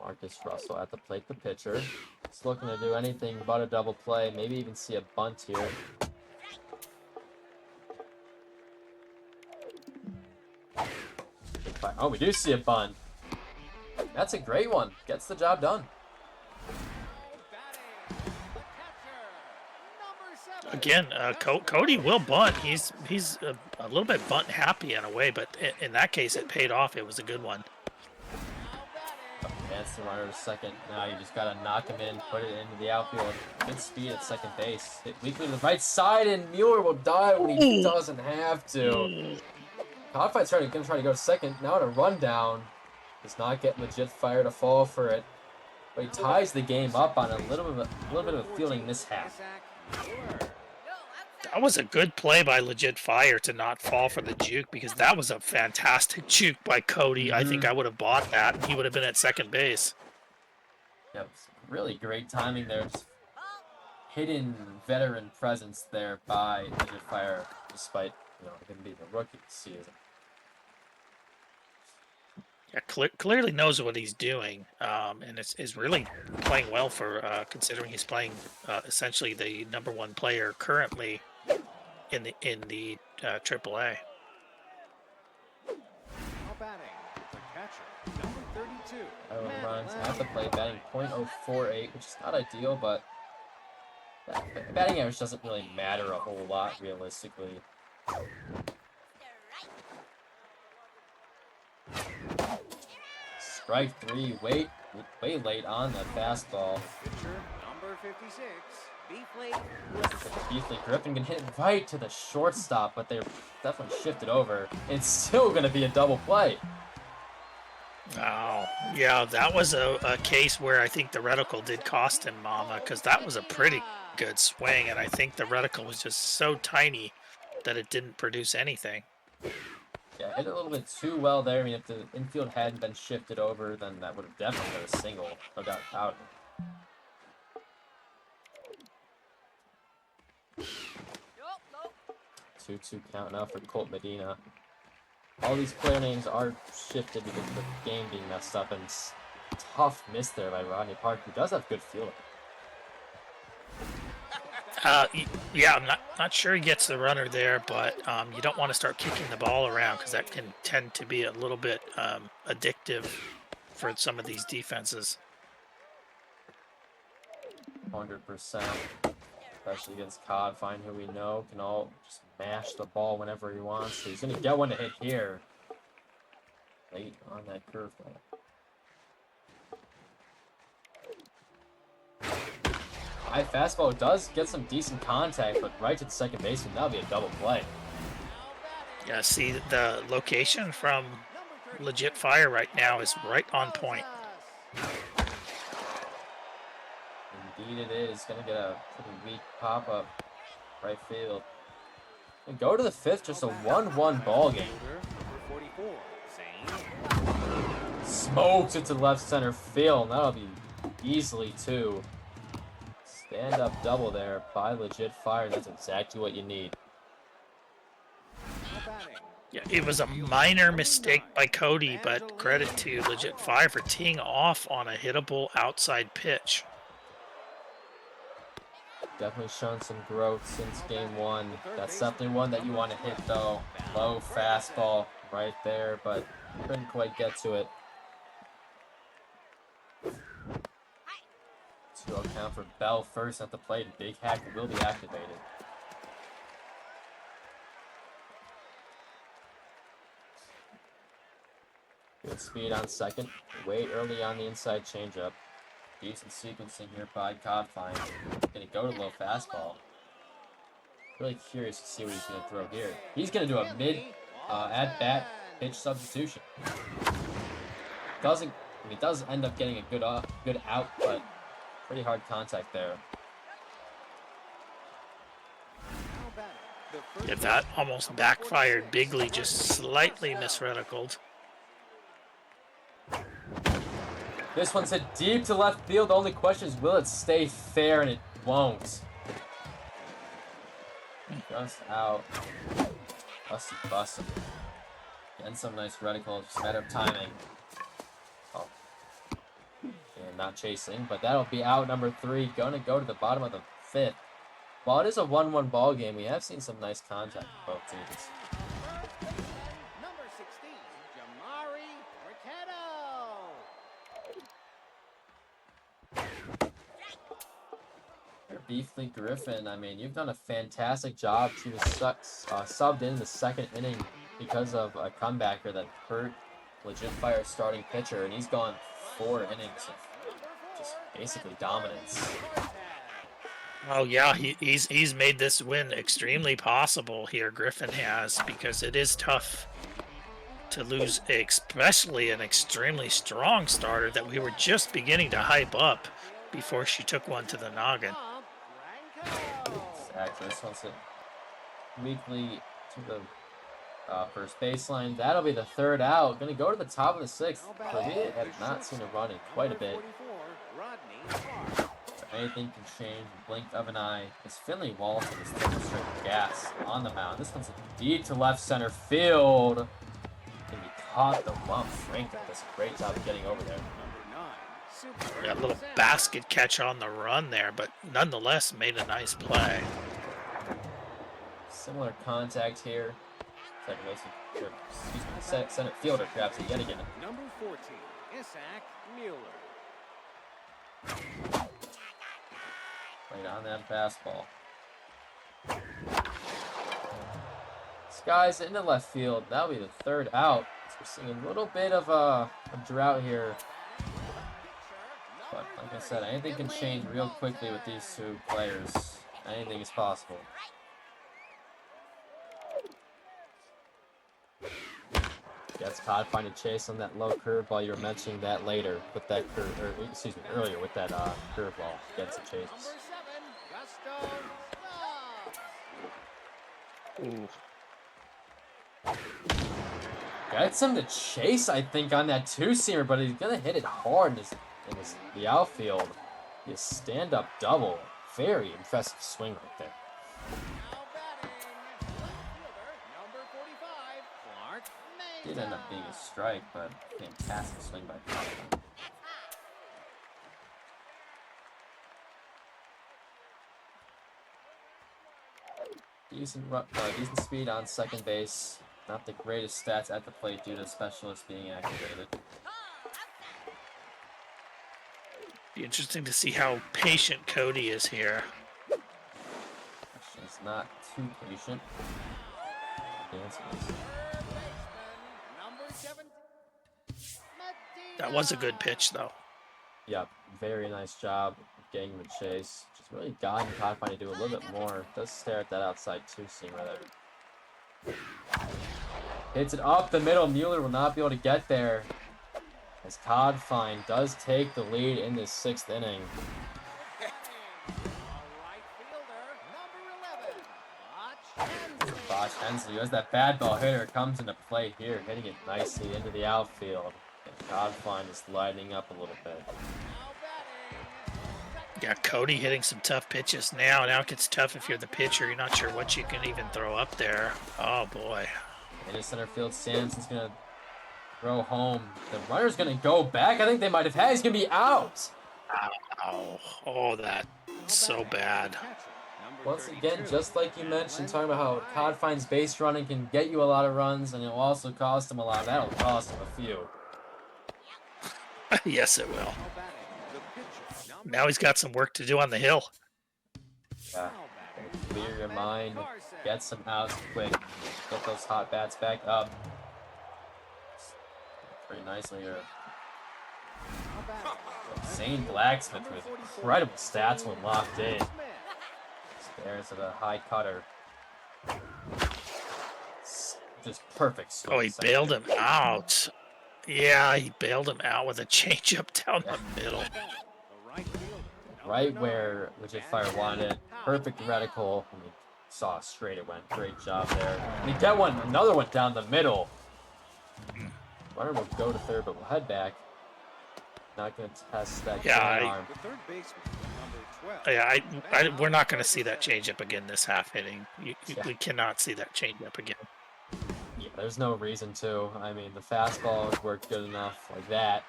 Marcus Russell at the plate, the pitcher. He's looking to do anything but a double play, maybe even see a bunt here. Oh, we do see a bunt. That's a great one. Gets the job done. Again, Cody will bunt. He's a little bit bunt happy in a way, but in that case, it paid off. It was a good one. Advance the runner to second. Now you just gotta knock him in, put it into the outfield. Good speed at second base. Hit weakly to the right side, and Mueller will die when he doesn't have to. Codfine's gonna try to go to second. Now at a rundown. Does not get LegitFire to fall for it. But he ties the game up on a little bit of a fielding mishap. That was a good play by LegitFire to not fall for the juke, because that was a fantastic juke by Cody. I think I would have bought that, and he would have been at second base. Yeah, it was really great timing there. Just hidden veteran presence there by LegitFire, despite him being a rookie season. Yeah, clearly knows what he's doing, and is really playing well for considering he's playing essentially the #1 player currently in the AAA. Now batting, the catcher, number 32. Runs at the plate, batting .048, which is not ideal, but batting average doesn't really matter a whole lot realistically. Strike 3, way late on the fastball. Pitcher, number 56. Beefley Griffin can hit right to the shortstop, but they're definitely shifted over. It's still going to be a double play. Oh, yeah, that was a case where I think the reticle did cost him Mama, because that was a pretty good swing, and I think the reticle was just so tiny that it didn't produce anything. Yeah, hit it a little bit too well there. I mean, if the infield hadn't been shifted over, then that would have definitely been a single, no doubt about it. 2-2 count now for Colt Medina. All these player names are shifted because of the game being messed up, and it's a tough miss there by Rodney Park, who does have good fielding. Yeah, I'm not sure he gets the runner there, but you don't want to start kicking the ball around, because that can tend to be a little bit addictive for some of these defenses. 100%, especially against Codfine, who we know can all just mash the ball whenever he wants. So he's going to get one to hit here. Late on that curveball. High fastball does get some decent contact, but right to the second baseman, that'll be a double play. Yeah, see, the location from LegitFire right now is right on point. Indeed it is. Gonna get a pretty weak pop-up right field. And go to the fifth, just a 1-1 ball game. Smokes it to left center field. That'll be easily 2. Stand-up double there by LegitFire. That's exactly what you need. Yeah, it was a minor mistake by Cody, but credit to LegitFire for teeing off on a hittable outside pitch. Definitely shown some growth since game 1. That's definitely one that you want to hit, though. Low fastball right there, but couldn't quite get to it. 2-0 count for Bell first at the plate. Big Hack will be activated. Good speed on second. Way early on the inside changeup. Decent sequencing here by Codfine. Gonna go to low fastball. Really curious to see what he's gonna throw here. He's gonna do a mid at-bat pitch substitution. Does end up getting a good out, but pretty hard contact there. Yeah, that almost backfired bigly, just slightly misreticled. This one's hit deep to left field. The only question is, will it stay fair? And it won't. Just out. Busted. Getting some nice reticles. Just matter of timing. Oh. And not chasing, but that'll be out number 3. Gonna go to the bottom of the 5th. While it is a 1-1 ball game, we have seen some nice contact from both teams. Number 16, Jamari Beefly Griffin, I mean, you've done a fantastic job. He was subbed in the second inning because of a comebacker that hurt LegitFire starting pitcher, and he's gone 4 innings of just basically dominance. Oh yeah, he's made this win extremely possible here. Griffin has, because it is tough to lose, especially an extremely strong starter that we were just beginning to hype up before she took one to the noggin. Exactly. This one's hit weakly to the first baseline. That'll be the 3rd out. Going to go to the top of the 6th. So we have not seen a run in quite a bit. Anything can change in the blink of an eye. As Finley Walton is taking straight gas on the mound. This one's deep to left center field. And he caught the bump. Frank does a great job of getting over there. That little basket catch on the run there, but nonetheless made a nice play. Similar contact here. Second baseman, center fielder grabs it yet again. Number 14, Isaac Mueller. Right on that fastball. Skies into left field. That'll be the 3rd out. So we're seeing a little bit of a drought here. But like I said, anything can change real quickly with these 2 players. Anything is possible. Gets Codfine to chase on that low curveball. You were mentioning that later with that earlier with that curveball. Gets a chase. Ooh. Gets him to chase, I think, on that 2-seamer, but he's gonna hit it hard in the outfield. His stand-up double. Very impressive swing right there. Did end up being a strike, but fantastic swing by Codfine. Decent speed on second base. Not the greatest stats at the plate due to specialists being activated. Be interesting to see how patient Cody is here. He's not too patient. The answer is. That was a good pitch, though. Yep, very nice job of getting the chase. Just It's really gotten Codfine to do a little bit more. Does stare at that outside two-seamer there. Hits it up the middle. Mueller will not be able to get there, as Codfine does take the lead in this 6th inning. Bosch Hensley, who has that bad ball hitter, comes into play here, hitting it nicely into the outfield. And Codfine is lighting up a little bit. Yeah, Cody hitting some tough pitches now. Now it gets tough if you're the pitcher. You're not sure what you can even throw up there. Oh, boy. Into center field, Sampson's going to throw home. The runner's going to go back. I think they might have had. He's going to be out. Ow. Oh, that's so bad. Once again, just like you mentioned, talking about how Codfine's base running can get you a lot of runs, and it will also cost him a lot. That'll cost him a few. Yes, it will. Now he's got some work to do on the hill. Yeah. Clear your mind. Get some outs quick. Get those hot bats back up. Pretty nicely here. Zane Blacksmith with incredible stats when locked in. Stares at a high cutter. Just perfect. Oh, he bailed him out. Yeah, he bailed him out with a changeup down the middle. Right where LegitFire wanted it. Perfect reticle. And he saw straight it went. Great job there. And he got another one down the middle. Runner will go to third, but we'll head back. Not going to test that arm. We're not going to see that changeup again this half inning. We cannot see that changeup again. Yeah, there's no reason to. I mean, the fastball has worked good enough like that.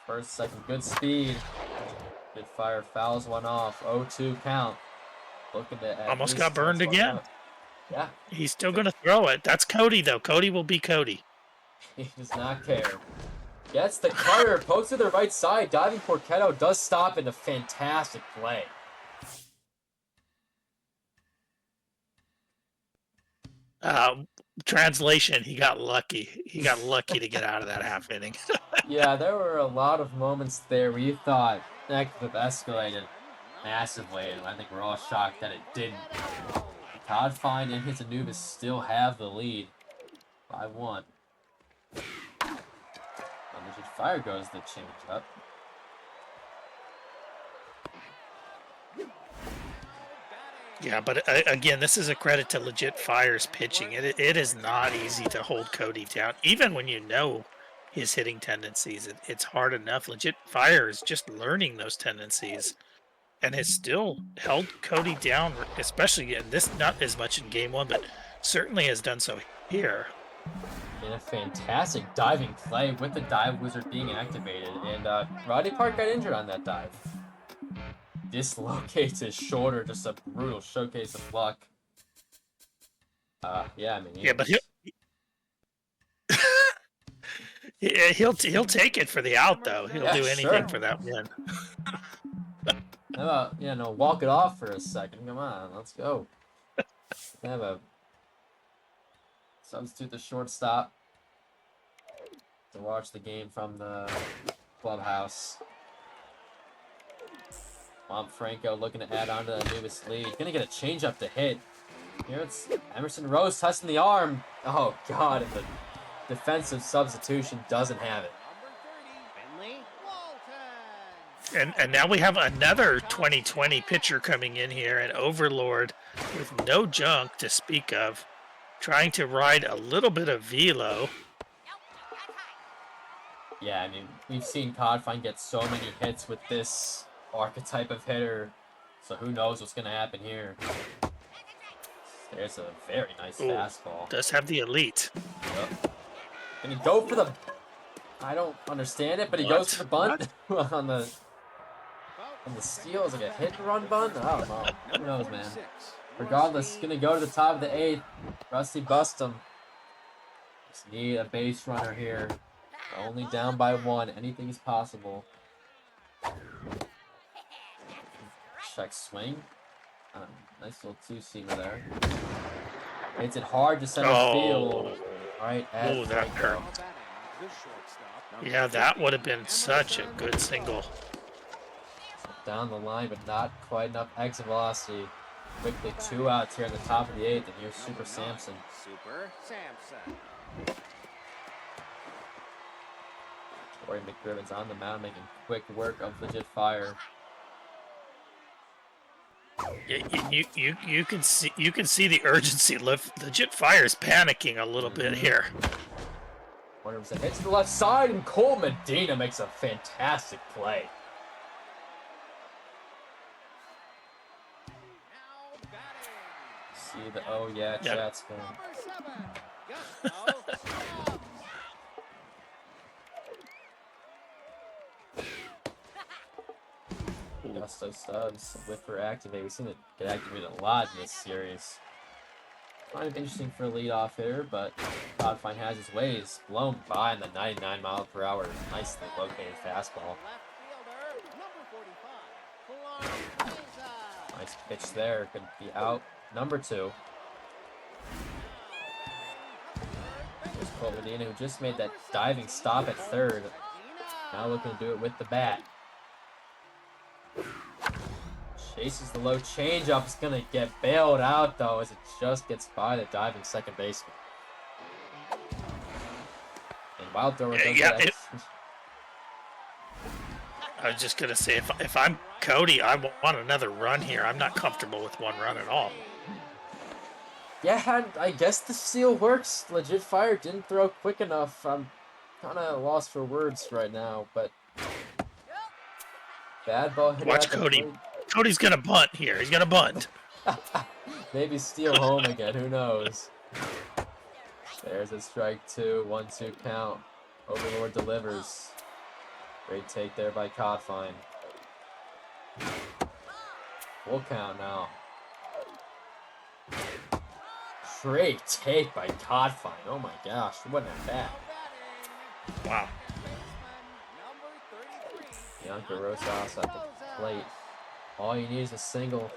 First, second, good speed. LegitFire fouls one off. 0-2 count. Looking to almost got burned again. Yeah. He's still going to throw it. That's Cody, though. Cody will be Cody. He does not care. Gets the cutter, pokes to the right side. Diving Porchetto does stop in a fantastic play. Translation, he got lucky. He got lucky to get out of that half inning. Yeah, there were a lot of moments there where you thought that could have escalated massively, and I think we're all shocked that it didn't. Codfine and his Anubis still have the lead. 5-1. Fire goes the change up. Yeah, but again, this is a credit to LegitFire's pitching. It is not easy to hold Cody down, even when you know his hitting tendencies. It's hard enough. LegitFire is just learning those tendencies, and has still held Cody down, especially in this, not as much in game one, but certainly has done so here. In a fantastic diving play with the dive wizard being activated, and Rodney Park got injured on that dive. Dislocates his shoulder, just a brutal showcase of luck. Yeah, I mean, yeah, but he'll take it for the out, though. He'll do anything for that win. How about, walk it off for a second? Come on, let's go. Have a substitute the shortstop to watch the game from the clubhouse. Juan Franco looking to add on to the newest lead. Gonna get a changeup to hit. Here it's Emerson Rose touching the arm. Oh God, and the defensive substitution doesn't have it. And now we have another 2020 pitcher coming in here, an Overlord with no junk to speak of, trying to ride a little bit of velo. Yeah, I mean, we've seen Codfine get so many hits with this archetype of hitter, so who knows what's going to happen here. There's a very nice fastball. Does have the elite. Yep. And he go for the... I don't understand it, but he goes for the bunt on the steal. Is it like a hit and run bunt? I don't know. Who knows, man. Regardless, going to go to the top of the 8th. Rusty bust him. Just need a base runner here. Only down by 1. Anything is possible. Check swing. Nice little two-seamer there. Hits it hard to center field. Right at that hurt. Yeah, that would have been such a good single. down the line, but not quite enough exit velocity. Quickly 2 outs here in the top of the 8th, and here's Super Samson. Super Samson. Corey McGriven's on the mound making quick work of LegitFire. You can see the urgency. LegitFire is panicking a little bit here. 100% hits to the left side, and Cole Medina makes a fantastic play. See the oh yeah chat spin. Gusto Stubbs, whipper activate. We've seen it get activated a lot in this series. Kind of interesting for a leadoff hitter, but Codfine has his ways. Blown by in the 99 mph, nicely located fastball. Nice pitch there, could be out. Number 2. Here's Cole Medina, who just made that diving stop at third. Now looking to do it with the bat. Chases the low changeup. It's gonna get bailed out though, as it just gets by the diving second baseman. And wild thrower does that. I was just gonna say, if I'm Cody, I want another run here. I'm not comfortable with 1 run at all. Yeah, I guess the steal works. LegitFire didn't throw quick enough. I'm kind of lost for words right now, but bad ball hit. Watch Cody. Cody's gonna bunt here. He's gonna bunt. Maybe steal home again. Who knows? There's a strike 2. 1-2 count. Overlord delivers. Great take there by Codfine. Full count now. Great take by Codfine. Oh my gosh, it wasn't that bad. Wow. Bianca Rosas at the plate. All you need is a single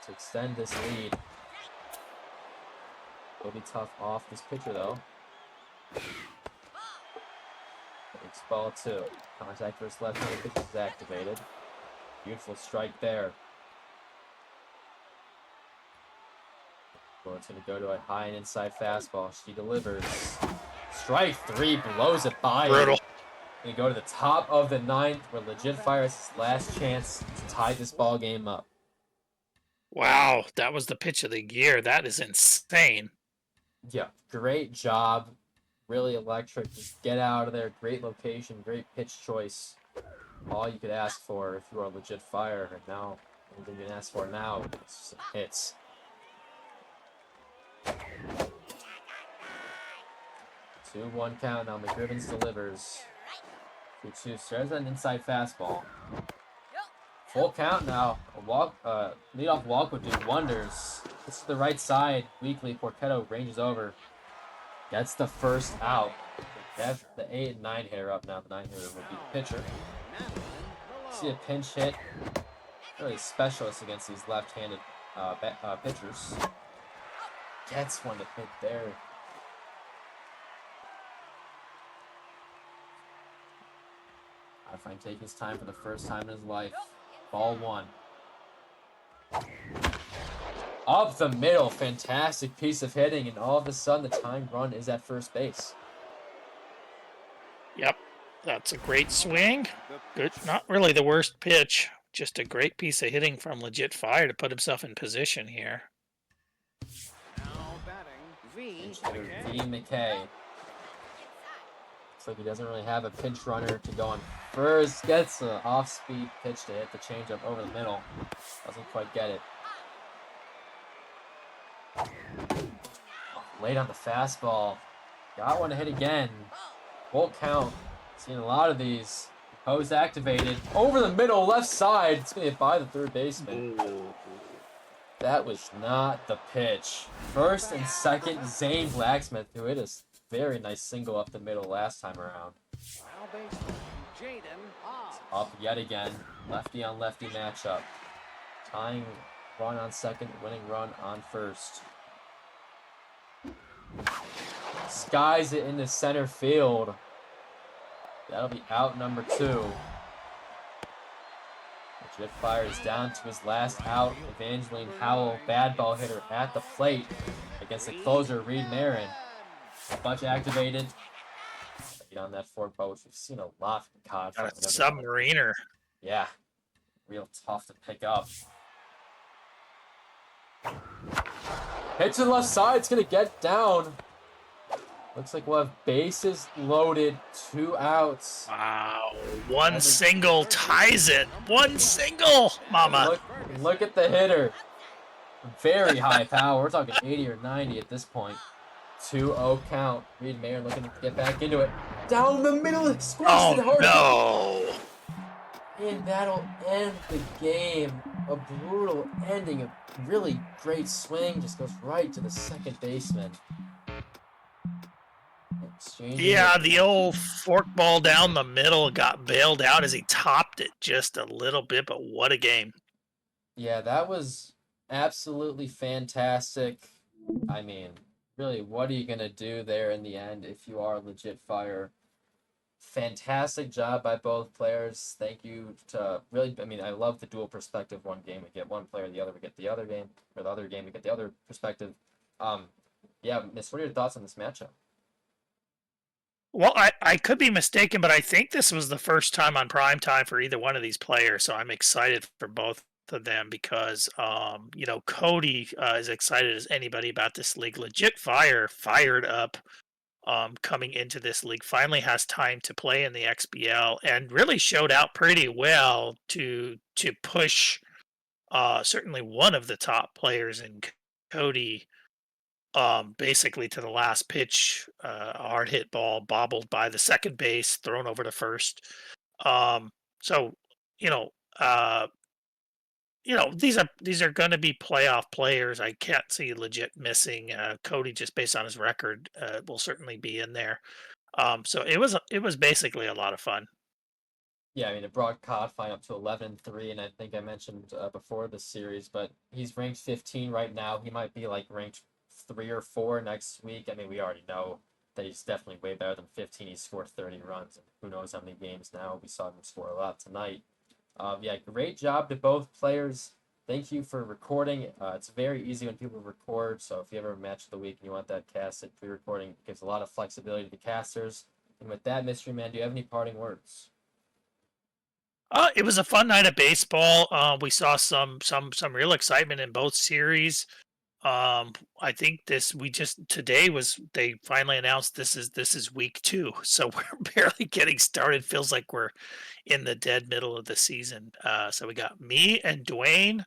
to extend this lead. It'll be tough off this pitcher though. It's ball 2. Contact versus left-handed pitch is activated. Beautiful strike there. It's going to go to a high and inside fastball. She delivers. Strike 3, blows it by. Brutal. We go to the top of the 9th, where LegitFire has his last chance to tie this ball game up. Wow, that was the pitch of the year. That is insane. Yeah, great job. Really electric. Just get out of there. Great location, great pitch choice. All you could ask for if you are LegitFire. And now, anything you can ask for now is some hits. 2-1 count. Now McGrivens delivers. 2-2. There's an inside fastball. Full count now. A walk, leadoff walk would do wonders. It's to the right side. Weakly, Porchetto ranges over. Gets the first out. That's the 8 and 9 hitter up now. The 9 hitter will be the pitcher. See a pinch hit. Really specialist against these left-handed pitchers. Gets one to hit there. Codfine taking his time for the first time in his life. Ball 1. Up the middle, fantastic piece of hitting, and all of a sudden the tying run is at first base. Yep, that's a great swing. Good, not really the worst pitch. Just a great piece of hitting from LegitFire to put himself in position here. Now batting, V. V. McKay. Looks like he doesn't really have a pinch runner to go on first. Gets an off-speed pitch to hit the changeup over the middle. Doesn't quite get it. Late on the fastball. Got one to hit again. Full count. Seen a lot of these. Pose activated. Over the middle, left side. It's going to hit by the third baseman. That was not the pitch. First and second, Zane Blacksmith, who hit a very nice single up the middle last time around. Up yet again. Lefty on lefty matchup. Tying run on second, winning run on first. Skies it into center field. That'll be out number 2. LegitFire is down to his last out. Evangeline Howell, bad ball hitter at the plate against the closer, Reed Marin. Bunch activated. On that fork ball, which we've seen a lot from Cod. Got a submariner. Yeah, real tough to pick up. Hit to the left side, it's gonna get down. Looks like we'll have bases loaded, 2 outs. Wow, one single ties it. One single, mama. Look at the hitter. Very high power. We're talking 80 or 90 at this point. 2-0 count. Reed Mayer looking to get back into it. Down the middle, squashed it hard. No. And that'll end the game. A brutal ending. A really great swing. Just goes right to the second baseman. Yeah, the old fork ball down the middle got bailed out as he topped it just a little bit, but what a game. Yeah, that was absolutely fantastic. I mean, really, what are you going to do there in the end if you are LegitFire? Fantastic job by both players. Thank you to really, I mean, I love the dual perspective. One game we get one player, the other we get the other game, or the other game we get the other perspective. Yeah, Miss, what are your thoughts on this matchup? Well, I could be mistaken, but I think this was the first time on prime time for either one of these players, so I'm excited for both of them because, you know, Cody is excited as anybody about this league. LegitFire fired up coming into this league, finally has time to play in the XBL, and really showed out pretty well to push certainly one of the top players in Cody. Basically to the last pitch, a hard hit ball bobbled by the second base, thrown over to first. So you know, these are going to be playoff players. I can't see Legit missing. Cody, just based on his record, will certainly be in there. So it was basically a lot of fun. Yeah, I mean, it brought Codfine up to 11-3, and I think I mentioned before the series, but he's ranked 15 right now. He might be like ranked 3 or 4 next week. I mean, we already know that he's definitely way better than 15. He scored 30 runs, and who knows how many games now. We saw him score a lot tonight. Yeah, great job to both players. Thank you for recording. It's very easy when people record, so if you ever have a match of the week and you want that casted pre-recording, it gives a lot of flexibility to the casters. And with that, Mystery Man, do you have any parting words? It was a fun night of baseball. We saw some real excitement in both series. I think today they finally announced this is week 2, so we're barely getting started. Feels like we're in the dead middle of the season. So we got me and Dwayne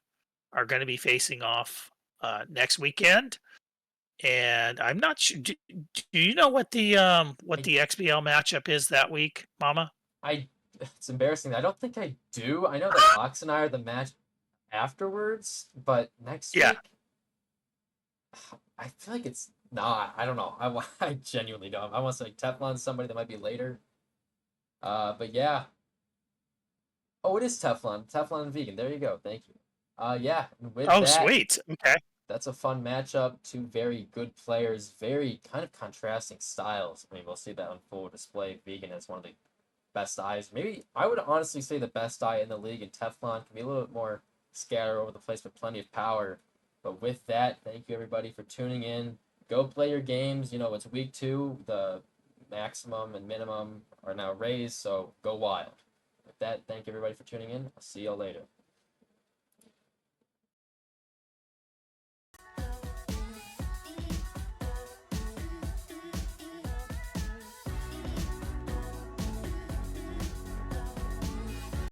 are going to be facing off next weekend, and I'm not sure. Do you know what the XBL matchup is that week, Mama? It's embarrassing. I don't think I do. I know that Fox and I are the match afterwards, but next week, I feel like it's not. I don't know. I genuinely don't. I want to say Teflon somebody that might be later. But yeah. Oh, it is Teflon. Teflon and Vegan. There you go. Thank you. Yeah. With that, Sweet. Okay. That's a fun matchup. 2 very good players, very kind of contrasting styles. I mean, we'll see that on full display. Vegan is one of the best eyes. Maybe I would honestly say the best eye in the league, and Teflon can be a little bit more scattered over the place, but plenty of power. But with that, thank you everybody for tuning in. Go play your games. You know, it's week 2. The maximum and minimum are now raised, so go wild. With that, thank you everybody for tuning in. I'll see y'all later.